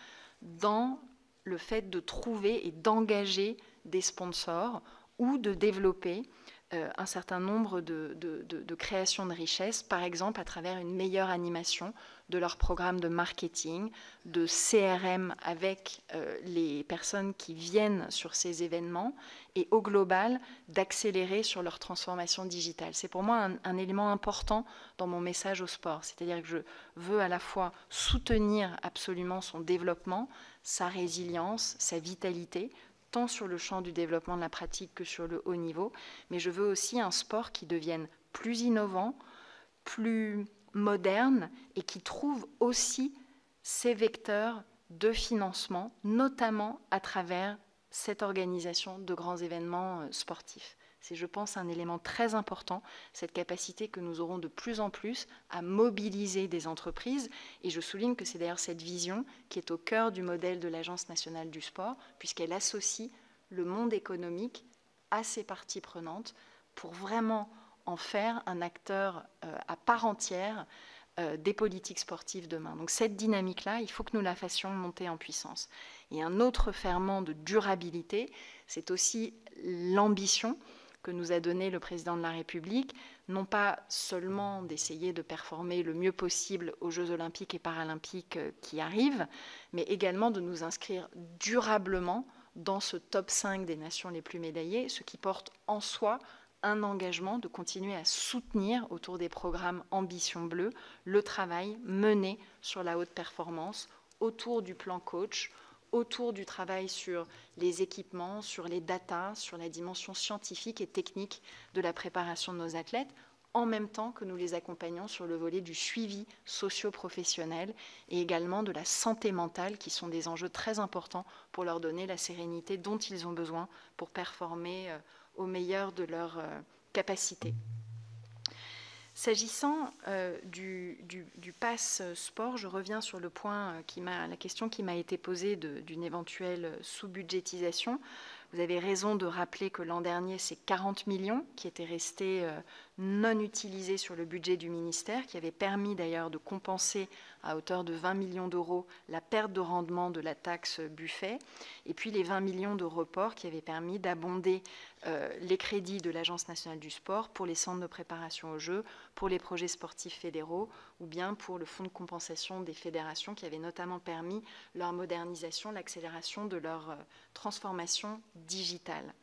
dans le fait de trouver et d'engager des sponsors ou de développer un certain nombre de créations de richesses, par exemple à travers une meilleure animation de leur programme de marketing, de CRM avec les personnes qui viennent sur ces événements et au global d'accélérer sur leur transformation digitale. C'est pour moi un élément important dans mon message au sport, c'est-à-dire que je veux à la fois soutenir absolument son développement, sa résilience, sa vitalité, tant sur le champ du développement de la pratique que sur le haut niveau, mais je veux aussi un sport qui devienne plus innovant, plus moderne et qui trouve aussi ses vecteurs de financement, notamment à travers cette organisation de grands événements sportifs. C'est, je pense, un élément très important, cette capacité que nous aurons de plus en plus à mobiliser des entreprises. Et je souligne que c'est d'ailleurs cette vision qui est au cœur du modèle de l'Agence nationale du sport, puisqu'elle associe le monde économique à ses parties prenantes pour vraiment en faire un acteur à part entière des politiques sportives demain. Donc cette dynamique-là, il faut que nous la fassions monter en puissance. Et un autre ferment de durabilité, c'est aussi l'ambition que nous a donné le président de la République, non pas seulement d'essayer de performer le mieux possible aux Jeux olympiques et paralympiques qui arrivent, mais également de nous inscrire durablement dans ce top 5 des nations les plus médaillées, ce qui porte en soi un engagement de continuer à soutenir autour des programmes Ambition Bleue le travail mené sur la haute performance, autour du plan coach, autour du travail sur les équipements, sur les datas, sur la dimension scientifique et technique de la préparation de nos athlètes, en même temps que nous les accompagnons sur le volet du suivi socio-professionnel et également de la santé mentale, qui sont des enjeux très importants pour leur donner la sérénité dont ils ont besoin pour performer au meilleur de capacités. S'agissant du pass sport, je reviens sur la question qui m'a été posée d'une éventuelle sous-budgétisation. Vous avez raison de rappeler que l'an dernier, c'est 40 millions qui étaient restés non utilisés sur le budget du ministère, qui avait permis d'ailleurs de compenser à hauteur de 20 millions d'euros la perte de rendement de la taxe Buffet, et puis les 20 millions de report qui avaient permis d'abonder les crédits de l'Agence nationale du sport pour les centres de préparation aux Jeux, pour les projets sportifs fédéraux ou bien pour le fonds de compensation des fédérations qui avait notamment permis leur modernisation, l'accélération de leur transformation digitale.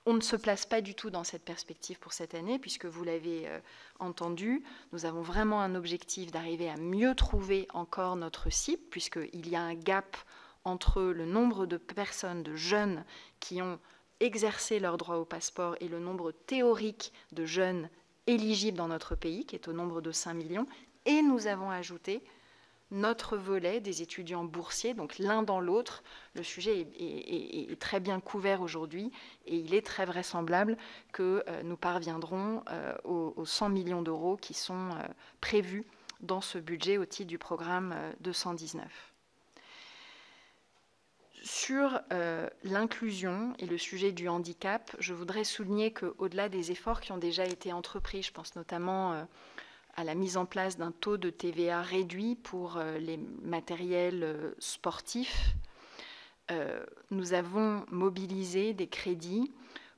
On ne se place pas du tout dans cette perspective pour cette année, puisque vous l'avez entendu, nous avons vraiment un objectif d'arriver à mieux trouver encore notre cible, puisqu'il y a un gap entre le nombre de personnes, de jeunes qui ont exercé leur droit au passeport et le nombre théorique de jeunes éligibles dans notre pays, qui est au nombre de 5 millions, et nous avons ajouté notre volet des étudiants boursiers, donc l'un dans l'autre. Le sujet est très bien couvert aujourd'hui et il est très vraisemblable que nous parviendrons aux 100 millions d'euros qui sont prévus dans ce budget au titre du programme 219. Sur l'inclusion et le sujet du handicap, je voudrais souligner qu'au-delà des efforts qui ont déjà été entrepris, je pense notamment à la mise en place d'un taux de TVA réduit pour les matériels sportifs, nous avons mobilisé des crédits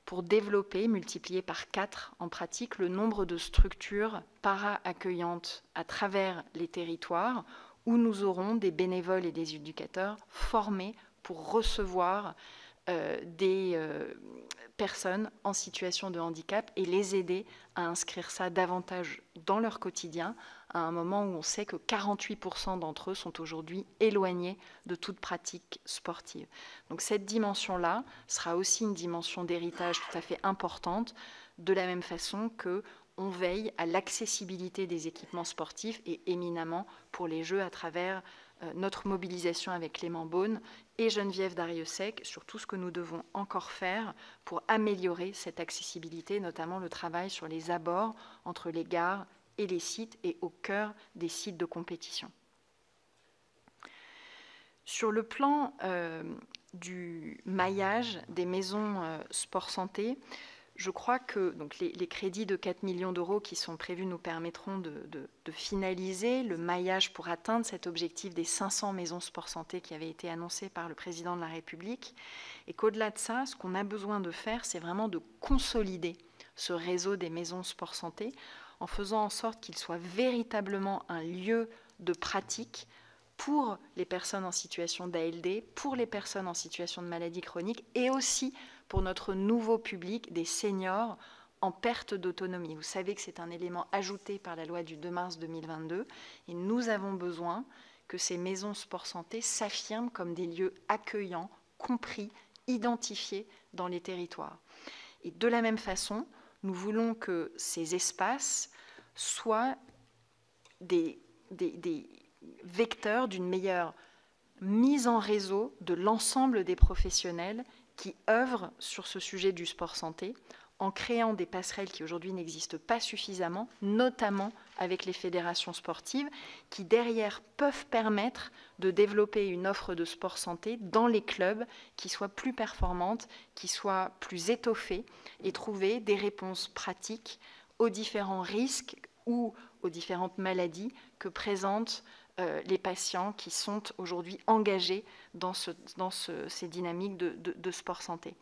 pour développer, multiplier par 4 en pratique, le nombre de structures para-accueillantes à travers les territoires où nous aurons des bénévoles et des éducateurs formés pour recevoir des personnes en situation de handicap et les aider à inscrire ça davantage dans leur quotidien, à un moment où on sait que 48% d'entre eux sont aujourd'hui éloignés de toute pratique sportive. Donc cette dimension-là sera aussi une dimension d'héritage tout à fait importante, de la même façon que on veille à l'accessibilité des équipements sportifs et éminemment pour les Jeux à travers notre mobilisation avec Clément Beaune et Geneviève Darrieussecq sur tout ce que nous devons encore faire pour améliorer cette accessibilité, notamment le travail sur les abords entre les gares et les sites et au cœur des sites de compétition. Sur le plan du maillage des maisons sport santé, je crois que donc les crédits de 4 millions d'euros qui sont prévus nous permettront de finaliser le maillage pour atteindre cet objectif des 500 maisons sport santé qui avait été annoncé par le président de la République. Et qu'au-delà de ça, ce qu'on a besoin de faire, c'est vraiment de consolider ce réseau des maisons sport santé en faisant en sorte qu'il soit véritablement un lieu de pratique pour les personnes en situation d'ALD, pour les personnes en situation de maladie chronique et aussi pour notre nouveau public des seniors en perte d'autonomie. Vous savez que c'est un élément ajouté par la loi du 2 mars 2022 et nous avons besoin que ces maisons sport santé s'affirment comme des lieux accueillants, compris, identifiés dans les territoires. Et de la même façon, nous voulons que ces espaces soient des vecteurs d'une meilleure mise en réseau de l'ensemble des professionnels qui œuvrent sur ce sujet du sport santé, en créant des passerelles qui aujourd'hui n'existent pas suffisamment, notamment avec les fédérations sportives, qui derrière peuvent permettre de développer une offre de sport santé dans les clubs qui soit plus performante, qui soit plus étoffée, et trouver des réponses pratiques aux différents risques ou aux différentes maladies que présentent les patients qui sont aujourd'hui engagés dans ces dynamiques de sport santé.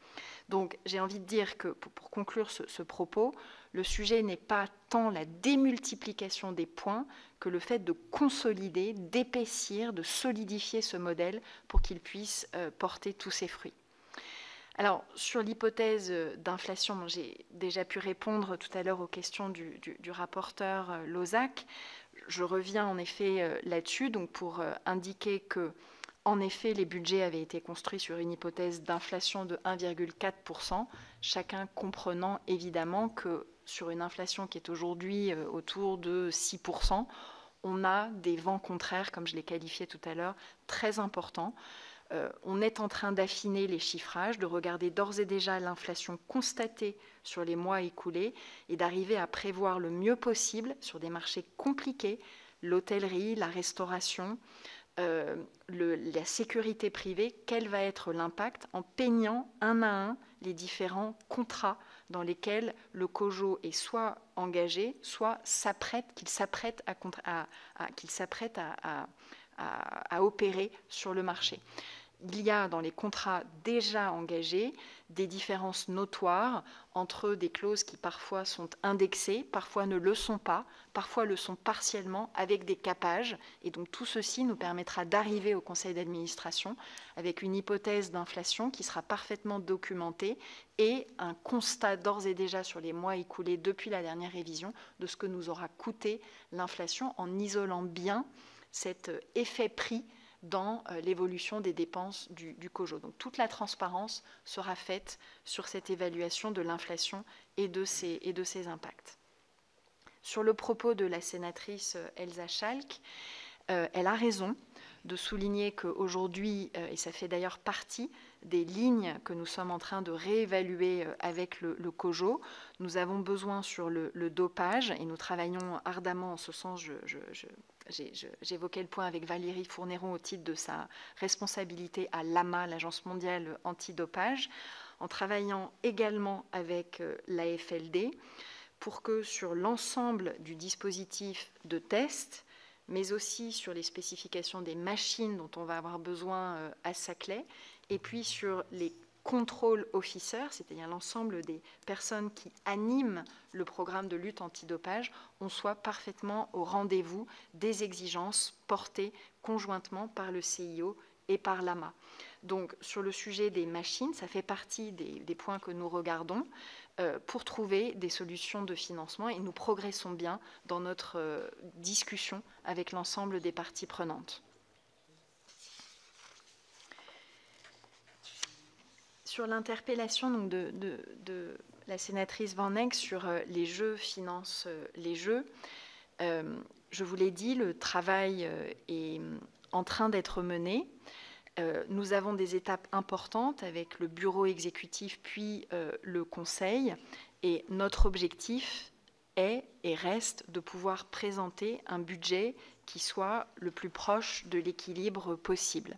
Donc j'ai envie de dire que pour conclure ce propos, le sujet n'est pas tant la démultiplication des points que le fait de consolider, d'épaissir, de solidifier ce modèle pour qu'il puisse porter tous ses fruits. Alors, sur l'hypothèse d'inflation, j'ai déjà pu répondre tout à l'heure aux questions du rapporteur Lozach. Je reviens en effet là-dessus, donc pour indiquer que, en effet, les budgets avaient été construits sur une hypothèse d'inflation de 1,4%, chacun comprenant évidemment que sur une inflation qui est aujourd'hui autour de 6%, on a des vents contraires, comme je l'ai qualifié tout à l'heure, très importants. On est en train d'affiner les chiffrages, de regarder d'ores et déjà l'inflation constatée sur les mois écoulés et d'arriver à prévoir le mieux possible sur des marchés compliqués, l'hôtellerie, la restauration, la sécurité privée, quel va être l'impact en peignant un à un les différents contrats dans lesquels le COJO est soit engagé, soit qu'il s'apprête à opérer sur le marché. Il y a dans les contrats déjà engagés des différences notoires entre des clauses qui parfois sont indexées, parfois ne le sont pas, parfois le sont partiellement avec des capages. Et donc tout ceci nous permettra d'arriver au conseil d'administration avec une hypothèse d'inflation qui sera parfaitement documentée et un constat d'ores et déjà sur les mois écoulés depuis la dernière révision de ce que nous aura coûté l'inflation en isolant bien cet effet prix dans l'évolution des dépenses du COJO. Donc toute la transparence sera faite sur cette évaluation de l'inflation et de ses impacts. Sur le propos de la sénatrice Elsa Schalck, elle a raison de souligner qu'aujourd'hui, et ça fait d'ailleurs partie des lignes que nous sommes en train de réévaluer avec le COJO, nous avons besoin sur le dopage, et nous travaillons ardemment en ce sens. J'évoquais le point avec Valérie Fournéron au titre de sa responsabilité à l'AMA, l'Agence mondiale antidopage, en travaillant également avec l'AFLD pour que sur l'ensemble du dispositif de test, mais aussi sur les spécifications des machines dont on va avoir besoin à Saclay, et puis sur les control officers, c'est-à-dire l'ensemble des personnes qui animent le programme de lutte antidopage, on soit parfaitement au rendez-vous des exigences portées conjointement par le CIO et par l'AMA. Donc sur le sujet des machines, ça fait partie des points que nous regardons pour trouver des solutions de financement, et nous progressons bien dans notre discussion avec l'ensemble des parties prenantes. Sur l'interpellation de la sénatrice Van Heghe sur les jeux, finance les jeux, je vous l'ai dit, le travail est en train d'être mené. Nous avons des étapes importantes avec le bureau exécutif puis le conseil, et notre objectif est et reste de pouvoir présenter un budget qui soit le plus proche de l'équilibre possible.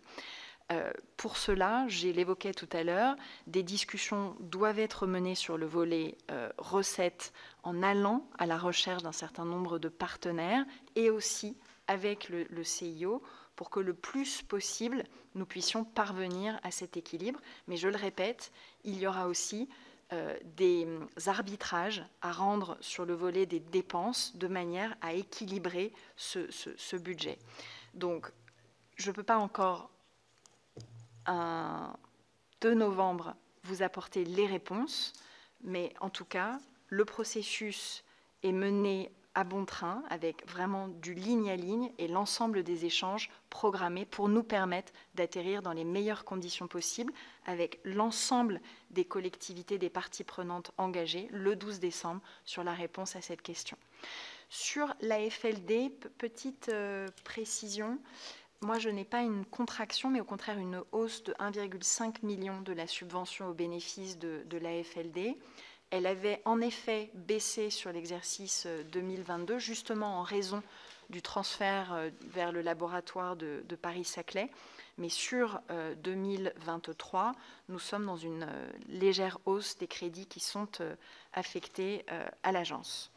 Pour cela, je l'évoquais tout à l'heure, des discussions doivent être menées sur le volet recettes en allant à la recherche d'un certain nombre de partenaires et aussi avec le CIO pour que le plus possible, nous puissions parvenir à cet équilibre. Mais je le répète, il y aura aussi des arbitrages à rendre sur le volet des dépenses de manière à équilibrer ce budget. Donc, je ne peux pas encore, 2 novembre, vous apporter les réponses, mais en tout cas, le processus est mené à bon train, avec vraiment du ligne à ligne et l'ensemble des échanges programmés pour nous permettre d'atterrir dans les meilleures conditions possibles avec l'ensemble des collectivités, des parties prenantes engagées le 12 décembre sur la réponse à cette question. Sur l'AFLD, petite précision, moi je n'ai pas une contraction, mais au contraire une hausse de 1,5 million de la subvention au bénéfice de l'AFLD. Elle avait en effet baissé sur l'exercice 2022, justement en raison du transfert vers le laboratoire de Paris-Saclay. Mais sur 2023, nous sommes dans une légère hausse des crédits qui sont affectés à l'agence.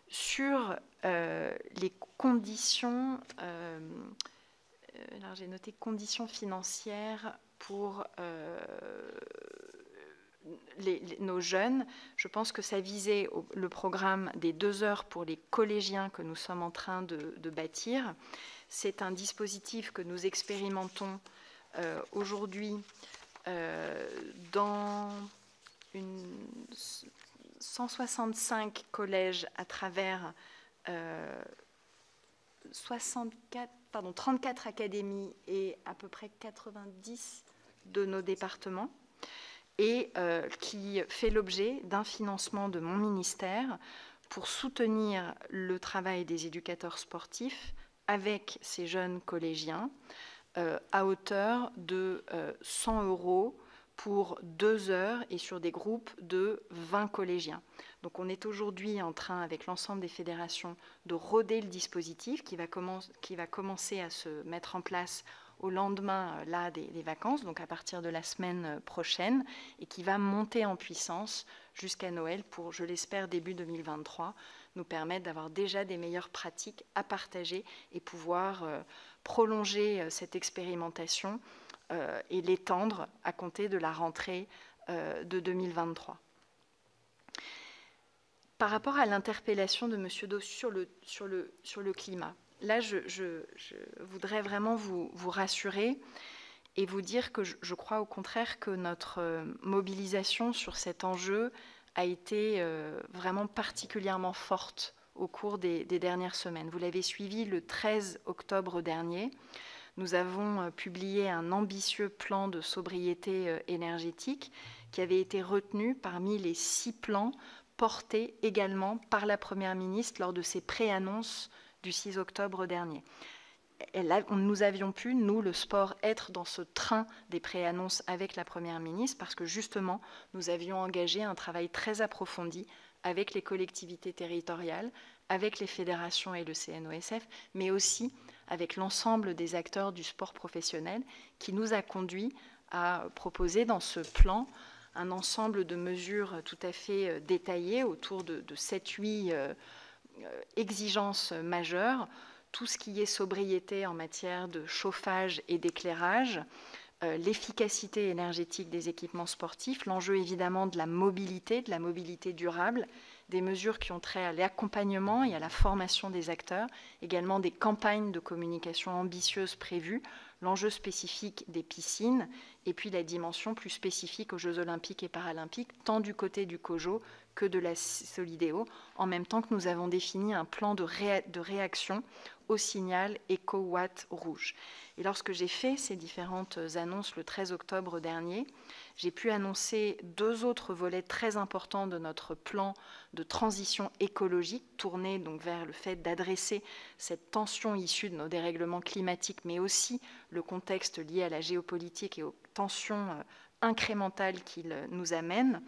Sur les conditions, alors j'ai noté conditions financières pour nos jeunes, je pense que ça visait le programme des 2 heures pour les collégiens que nous sommes en train de bâtir. C'est un dispositif que nous expérimentons aujourd'hui dans 165 collèges à travers 34 académies et à peu près 90 de nos départements, et qui fait l'objet d'un financement de mon ministère pour soutenir le travail des éducateurs sportifs avec ces jeunes collégiens à hauteur de 100 € pour 2 heures et sur des groupes de 20 collégiens. Donc on est aujourd'hui en train, avec l'ensemble des fédérations, de roder le dispositif qui va commencer à se mettre en place au lendemain des vacances, donc à partir de la semaine prochaine, et qui va monter en puissance jusqu'à Noël pour, je l'espère, début 2023, nous permettre d'avoir déjà des meilleures pratiques à partager et pouvoir prolonger cette expérimentation et l'étendre à compter de la rentrée de 2023. Par rapport à l'interpellation de M. Dos sur le climat, là, je voudrais vraiment vous rassurer et vous dire que je crois au contraire que notre mobilisation sur cet enjeu a été vraiment particulièrement forte au cours des dernières semaines. Vous l'avez suivi le 13 octobre dernier. Nous avons publié un ambitieux plan de sobriété énergétique qui avait été retenu parmi les 6 plans portés également par la Première ministre lors de ses pré-annonces du 6 octobre dernier. Nous avions pu, nous, le sport, être dans ce train des pré-annonces avec la Première ministre parce que justement, nous avions engagé un travail très approfondi avec les collectivités territoriales, avec les fédérations et le CNOSF, mais aussi avec l'ensemble des acteurs du sport professionnel qui nous a conduits à proposer dans ce plan un ensemble de mesures tout à fait détaillées autour de 7-8 exigences majeures, tout ce qui est sobriété en matière de chauffage et d'éclairage, l'efficacité énergétique des équipements sportifs, l'enjeu évidemment de la mobilité durable, des mesures qui ont trait à l'accompagnement et à la formation des acteurs, également des campagnes de communication ambitieuses prévues, l'enjeu spécifique des piscines et puis la dimension plus spécifique aux Jeux olympiques et paralympiques, tant du côté du COJO que de la Solidéo, en même temps que nous avons défini un plan de réaction au signal éco-watt rouge. Et lorsque j'ai fait ces différentes annonces le 13 octobre dernier, j'ai pu annoncer 2 autres volets très importants de notre plan de transition écologique, tourné donc vers le fait d'adresser cette tension issue de nos dérèglements climatiques, mais aussi le contexte lié à la géopolitique et aux tensions incrémentales qu'il nous amène,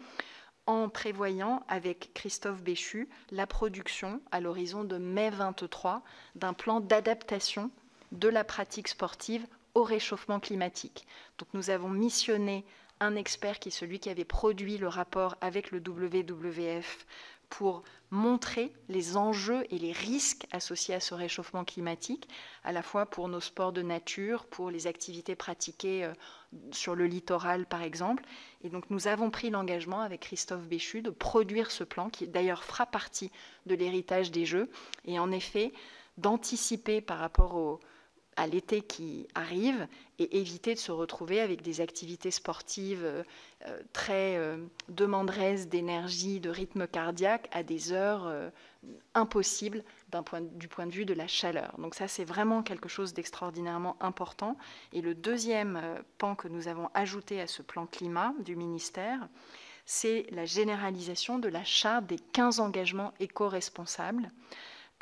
en prévoyant avec Christophe Béchu la production à l'horizon de mai 23 d'un plan d'adaptation de la pratique sportive au réchauffement climatique. Donc nous avons missionné un expert qui est celui qui avait produit le rapport avec le WWF pour montrer les enjeux et les risques associés à ce réchauffement climatique, à la fois pour nos sports de nature, pour les activités pratiquées sur le littoral par exemple. Et donc nous avons pris l'engagement avec Christophe Béchu de produire ce plan qui d'ailleurs fera partie de l'héritage des Jeux et en effet d'anticiper par rapport à l'été qui arrive et éviter de se retrouver avec des activités sportives très demanderesses d'énergie, de rythme cardiaque à des heures impossibles du point de vue de la chaleur. Donc ça, c'est vraiment quelque chose d'extraordinairement important. Et le deuxième pan que nous avons ajouté à ce plan climat du ministère, c'est la généralisation de la charte des 15 engagements éco-responsables,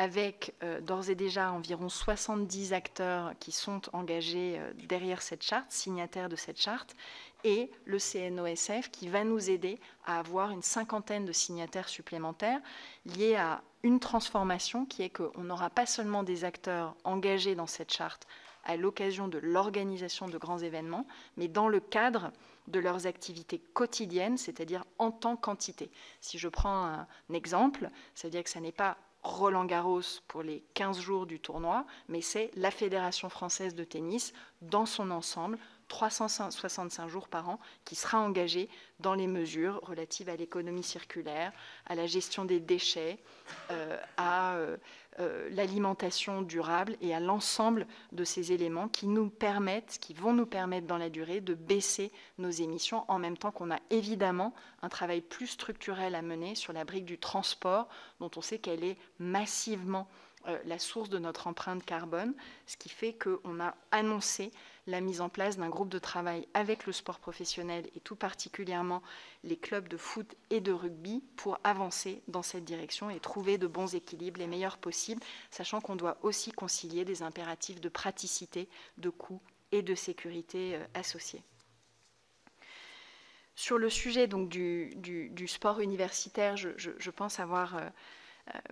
avec d'ores et déjà environ 70 acteurs qui sont engagés derrière cette charte, signataires de cette charte, et le CNOSF qui va nous aider à avoir une 50aine de signataires supplémentaires liés à une transformation qui est qu'on n'aura pas seulement des acteurs engagés dans cette charte à l'occasion de l'organisation de grands événements, mais dans le cadre de leurs activités quotidiennes, c'est-à-dire en tant qu'entité. Si je prends un exemple, ça veut dire que ça n'est pas Roland-Garros pour les 15 jours du tournoi, mais c'est la Fédération française de tennis dans son ensemble, 365 jours par an, qui sera engagée dans les mesures relatives à l'économie circulaire, à la gestion des déchets, à l'alimentation durable et à l'ensemble de ces éléments qui vont nous permettre dans la durée de baisser nos émissions, en même temps qu'on a évidemment un travail plus structurel à mener sur la brique du transport, dont on sait qu'elle est massivement la source de notre empreinte carbone, ce qui fait qu'on a annoncé la mise en place d'un groupe de travail avec le sport professionnel et tout particulièrement les clubs de foot et de rugby pour avancer dans cette direction et trouver de bons équilibres les meilleurs possibles, sachant qu'on doit aussi concilier des impératifs de praticité, de coût et de sécurité associés. Sur le sujet donc, du sport universitaire, je pense avoir,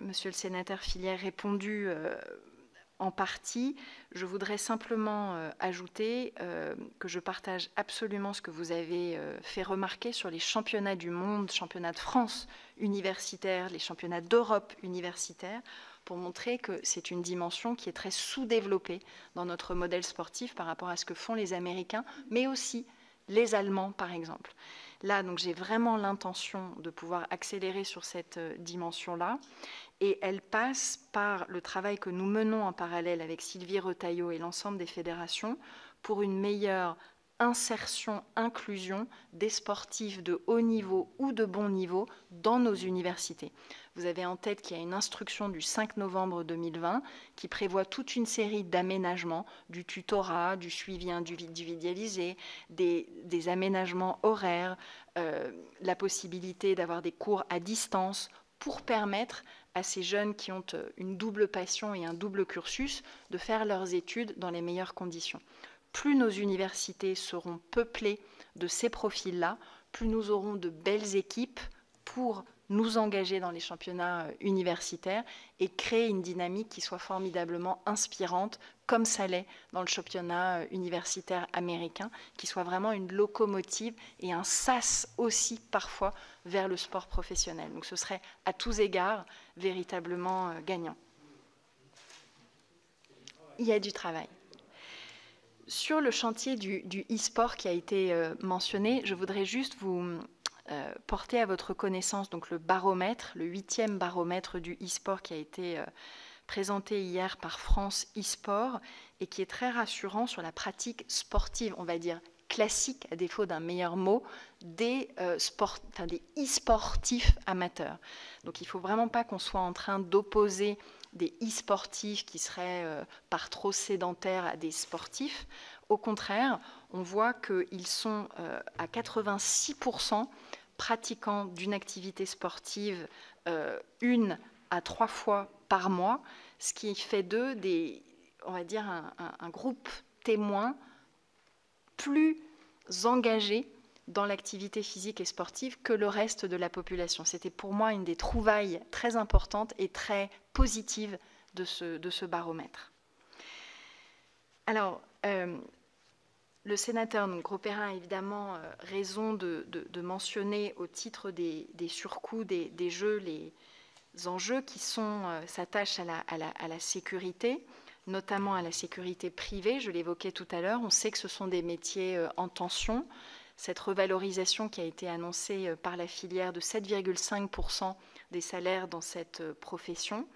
monsieur le sénateur Fillière, répondu en partie. Je voudrais simplement ajouter que je partage absolument ce que vous avez fait remarquer sur les championnats du monde, championnats de France universitaires, les championnats d'Europe universitaires, pour montrer que c'est une dimension qui est très sous-développée dans notre modèle sportif par rapport à ce que font les Américains, mais aussi les Allemands, par exemple. Là, donc, j'ai vraiment l'intention de pouvoir accélérer sur cette dimension-là. Et elle passe par le travail que nous menons en parallèle avec Sylvie Retailleau et l'ensemble des fédérations pour une meilleure insertion, inclusion des sportifs de haut niveau ou de bon niveau dans nos universités. Vous avez en tête qu'il y a une instruction du 5 novembre 2020 qui prévoit toute une série d'aménagements, du tutorat, du suivi individualisé, des aménagements horaires, la possibilité d'avoir des cours à distance pour permettre à ces jeunes qui ont une double passion et un double cursus de faire leurs études dans les meilleures conditions. Plus nos universités seront peuplées de ces profils-là, plus nous aurons de belles équipes pour nous engager dans les championnats universitaires et créer une dynamique qui soit formidablement inspirante, comme ça l'est dans le championnat universitaire américain, qui soit vraiment une locomotive et un sas aussi parfois vers le sport professionnel. Donc ce serait à tous égards véritablement gagnant. Il y a du travail. Sur le chantier du e-sport qui a été mentionné, je voudrais juste vous porter à votre connaissance donc le baromètre, le 8e baromètre du e-sport qui a été présenté hier par France e-sport et qui est très rassurant sur la pratique sportive, on va dire classique, à défaut d'un meilleur mot, des e-sportifs amateurs. Donc il ne faut vraiment pas qu'on soit en train d'opposer des e-sportifs qui seraient par trop sédentaires à des sportifs. Au contraire, on voit qu'ils sont à 86% pratiquants d'une activité sportive 1 à 3 fois par mois, ce qui fait d'eux on va dire un groupe témoin plus engagé dans l'activité physique et sportive que le reste de la population. C'était pour moi une des trouvailles très importantes et très positives de ce baromètre. Alors, le sénateur Grosperrin a évidemment raison de mentionner au titre des surcoûts des jeux les enjeux qui s'attachent à la sécurité, notamment à la sécurité privée. Je l'évoquais tout à l'heure, on sait que ce sont des métiers en tension. Cette revalorisation qui a été annoncée par la filière de 7,5% des salaires dans cette profession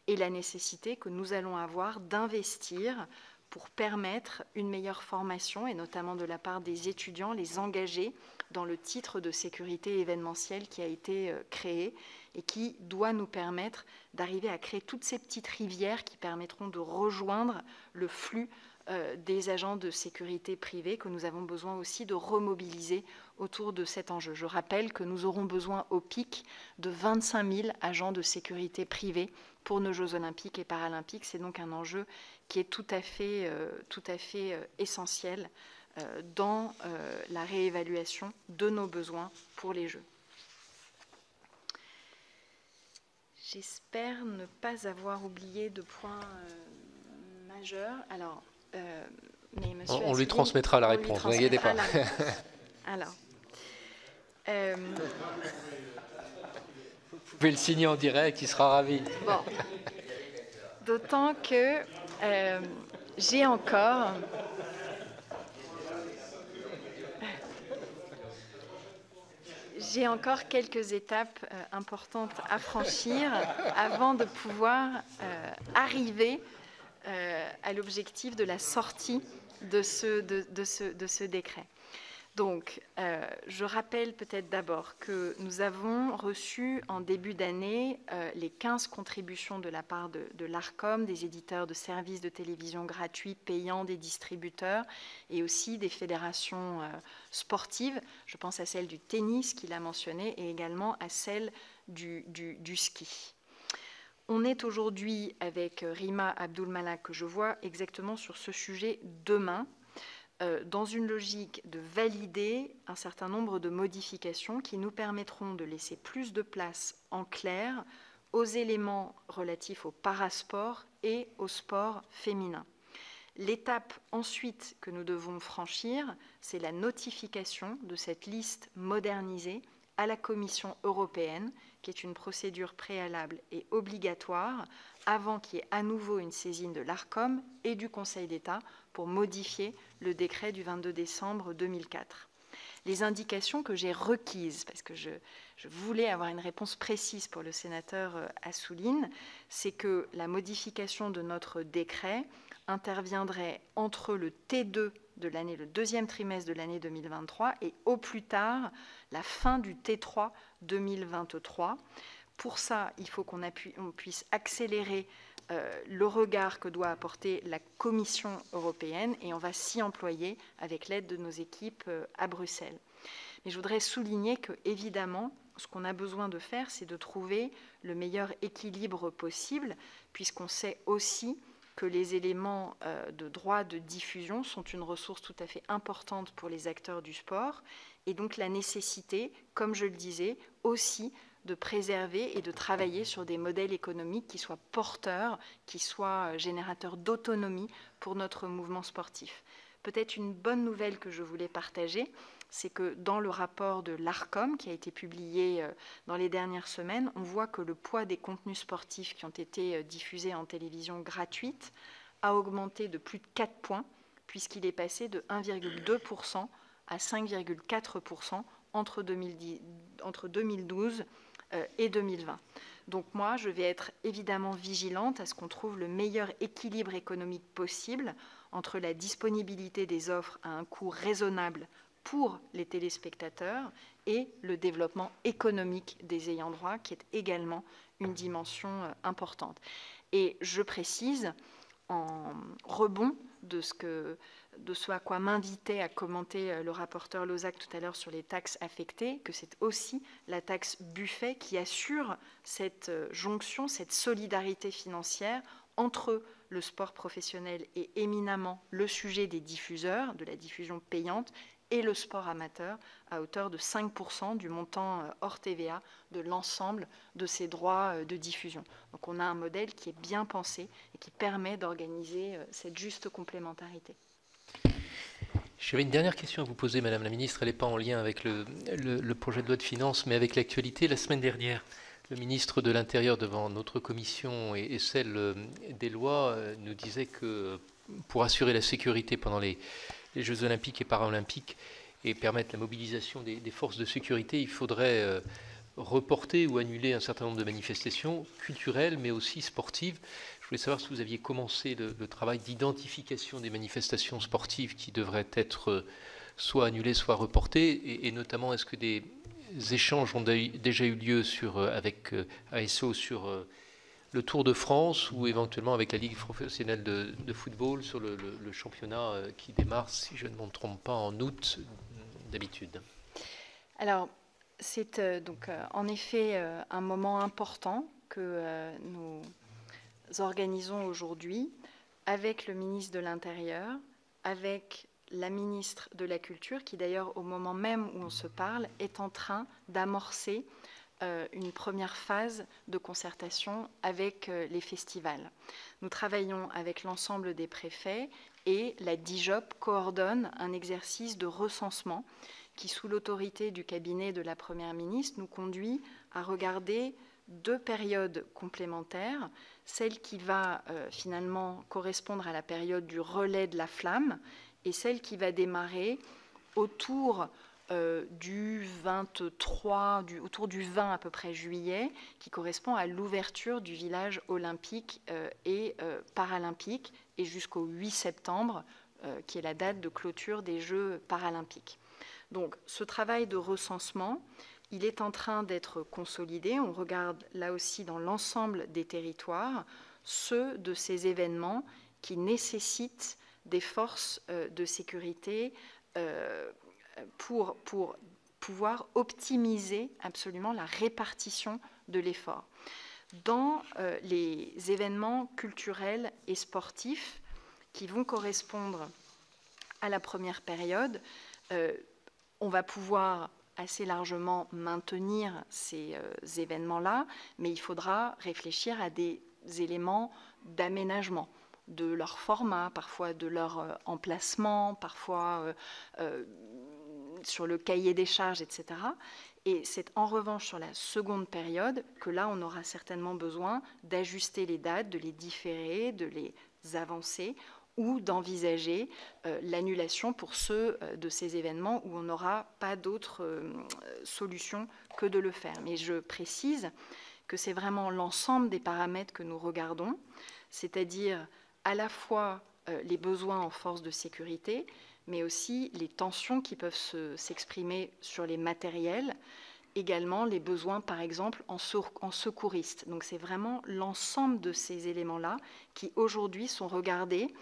et la nécessité que nous allons avoir d'investir pour permettre une meilleure formation et notamment de la part des étudiants, les engager dans le titre de sécurité événementielle qui a été créé et qui doit nous permettre d'arriver à créer toutes ces petites rivières qui permettront de rejoindre le flux des agents de sécurité privée que nous avons besoin aussi de remobiliser autour de cet enjeu. Je rappelle que nous aurons besoin au pic de 25 000 agents de sécurité privée pour nos Jeux olympiques et paralympiques. C'est donc un enjeu qui est tout à fait essentiel dans la réévaluation de nos besoins pour les Jeux. J'espère ne pas avoir oublié de points majeurs. Alors, mais monsieur on lui transmettra la réponse, ne vous inquiétez pas. Alors, vous pouvez le signer en direct, il sera ravi. Bon, d'autant que j'ai encore quelques étapes importantes à franchir avant de pouvoir arriver à l'objectif de la sortie de ce décret. Donc, je rappelle peut-être d'abord que nous avons reçu en début d'année les 15 contributions de la part de l'ARCOM, des éditeurs de services de télévision gratuits, payants, des distributeurs et aussi des fédérations sportives. Je pense à celle du tennis qu'il a mentionné et également à celle du ski. On est aujourd'hui avec Rima Abdul-Malak, que je vois exactement sur ce sujet demain, dans une logique de valider un certain nombre de modifications qui nous permettront de laisser plus de place en clair aux éléments relatifs au parasport et au sport féminin. L'étape ensuite que nous devons franchir, c'est la notification de cette liste modernisée à la Commission européenne, qui est une procédure préalable et obligatoire avant qu'il y ait à nouveau une saisine de l'ARCOM et du Conseil d'État pour modifier le décret du 22 décembre 2004. Les indications que j'ai requises, parce que je voulais avoir une réponse précise pour le sénateur Assouline, c'est que la modification de notre décret interviendrait entre le T2 de l'année, le deuxième trimestre de l'année 2023 et au plus tard la fin du T3 2023. Pour ça, il faut qu'on puisse accélérer le regard que doit apporter la Commission européenne et on va s'y employer avec l'aide de nos équipes à Bruxelles. Mais je voudrais souligner que, évidemment, ce qu'on a besoin de faire, c'est de trouver le meilleur équilibre possible, puisqu'on sait aussi que les éléments de droit de diffusion sont une ressource tout à fait importante pour les acteurs du sport, et donc la nécessité, comme je le disais, aussi de préserver et de travailler sur des modèles économiques qui soient porteurs, qui soient générateurs d'autonomie pour notre mouvement sportif. Peut-être une bonne nouvelle que je voulais partager, c'est que dans le rapport de l'ARCOM, qui a été publié dans les dernières semaines, on voit que le poids des contenus sportifs qui ont été diffusés en télévision gratuite a augmenté de plus de 4 points, puisqu'il est passé de 1,2% à 5,4% entre 2012 et 2020. Donc moi, je vais être évidemment vigilante à ce qu'on trouve le meilleur équilibre économique possible entre la disponibilité des offres à un coût raisonnable pour les téléspectateurs et le développement économique des ayants droit, qui est également une dimension importante. Et je précise, en rebond de ce à quoi m'invitait à commenter le rapporteur Lozach tout à l'heure sur les taxes affectées, que c'est aussi la taxe Buffet qui assure cette jonction, cette solidarité financière entre le sport professionnel et éminemment le sujet des diffuseurs, de la diffusion payante, et le sport amateur, à hauteur de 5% du montant hors TVA de l'ensemble de ces droits de diffusion. Donc on a un modèle qui est bien pensé et qui permet d'organiser cette juste complémentarité. J'avais une dernière question à vous poser, Madame la Ministre. Elle n'est pas en lien avec le projet de loi de finances, mais avec l'actualité. La semaine dernière, le ministre de l'Intérieur, devant notre commission et celle des lois, nous disait que pour assurer la sécurité pendant les Jeux olympiques et paralympiques et permettre la mobilisation des forces de sécurité, il faudrait reporter ou annuler un certain nombre de manifestations culturelles, mais aussi sportives. Je voulais savoir si vous aviez commencé le travail d'identification des manifestations sportives qui devraient être soit annulées, soit reportées, et notamment est-ce que des échanges ont déjà eu lieu avec ASO sur le Tour de France ou éventuellement avec la Ligue professionnelle de football sur le championnat qui démarre, si je ne me trompe pas, en août d'habitude. Alors, c'est donc en effet un moment important que nous organisons aujourd'hui avec le ministre de l'Intérieur, avec la ministre de la Culture, qui d'ailleurs au moment même où on se parle est en train d'amorcer une première phase de concertation avec les festivals. Nous travaillons avec l'ensemble des préfets et la DIJOP coordonne un exercice de recensement qui, sous l'autorité du cabinet de la Première ministre, nous conduit à regarder 2 périodes complémentaires, celle qui va finalement correspondre à la période du relais de la flamme et celle qui va démarrer autour du 23, autour du 20 à peu près juillet, qui correspond à l'ouverture du village olympique et paralympique, et jusqu'au 8 septembre, qui est la date de clôture des Jeux paralympiques. Donc ce travail de recensement, il est en train d'être consolidé. On regarde là aussi dans l'ensemble des territoires ceux de ces événements qui nécessitent des forces de sécurité pour pouvoir optimiser absolument la répartition de l'effort. Dans les événements culturels et sportifs qui vont correspondre à la première période, on va pouvoir assez largement maintenir ces événements-là, mais il faudra réfléchir à des éléments d'aménagement de leur format, parfois de leur emplacement, parfois sur le cahier des charges, etc. Et c'est en revanche sur la seconde période que là, on aura certainement besoin d'ajuster les dates, de les différer, de les avancer ou d'envisager l'annulation pour ceux de ces événements où on n'aura pas d'autre solution que de le faire. Mais je précise que c'est vraiment l'ensemble des paramètres que nous regardons, c'est-à-dire à la fois les besoins en force de sécurité, mais aussi les tensions qui peuvent s'exprimer sur les matériels, également les besoins, par exemple, en secouristes. Donc c'est vraiment l'ensemble de ces éléments-là qui, aujourd'hui, sont regardés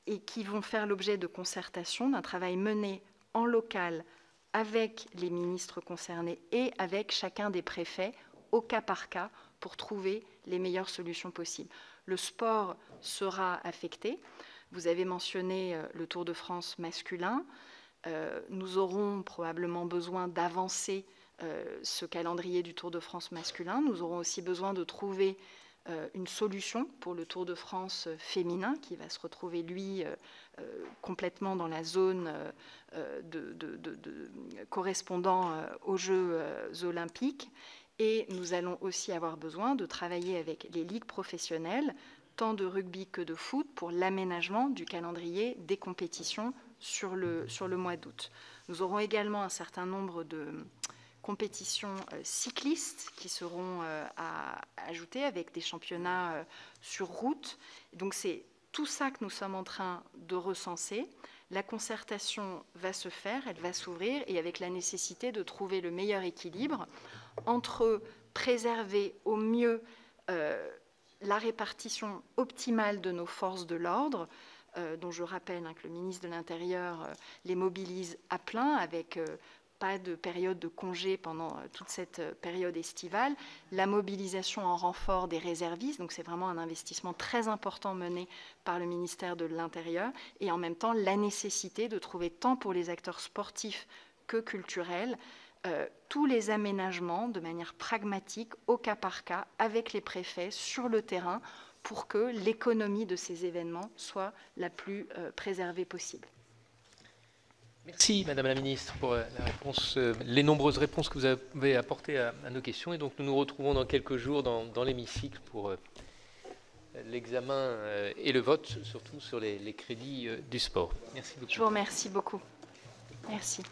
et qui vont faire l'objet de concertation, d'un travail mené en local avec les ministres concernés et avec chacun des préfets, au cas par cas, pour trouver les meilleures solutions possibles. Le sport sera affecté. Vous avez mentionné le Tour de France masculin. Nous aurons probablement besoin d'avancer ce calendrier du Tour de France masculin. Nous aurons aussi besoin de trouver une solution pour le Tour de France féminin qui va se retrouver, lui, complètement dans la zone correspondant aux Jeux olympiques. Et nous allons aussi avoir besoin de travailler avec les ligues professionnelles, tant de rugby que de foot, pour l'aménagement du calendrier des compétitions sur le mois d'août. Nous aurons également un certain nombre de compétitions cyclistes qui seront à ajouter avec des championnats sur route. Donc c'est tout ça que nous sommes en train de recenser. La concertation va se faire, elle va s'ouvrir, et avec la nécessité de trouver le meilleur équilibre entre préserver au mieux la répartition optimale de nos forces de l'ordre, dont je rappelle que le ministre de l'Intérieur les mobilise à plein, avec pas de période de congé pendant toute cette période estivale, la mobilisation en renfort des réservistes, donc c'est vraiment un investissement très important mené par le ministère de l'Intérieur, et en même temps la nécessité de trouver tant pour les acteurs sportifs que culturels tous les aménagements de manière pragmatique, au cas par cas, avec les préfets sur le terrain, pour que l'économie de ces événements soit la plus préservée possible. Merci Madame la Ministre pour les nombreuses réponses que vous avez apportées à nos questions. Et donc nous nous retrouvons dans quelques jours dans l'hémicycle pour l'examen et le vote, surtout sur les crédits du sport. Merci beaucoup. Je vous remercie beaucoup. Merci.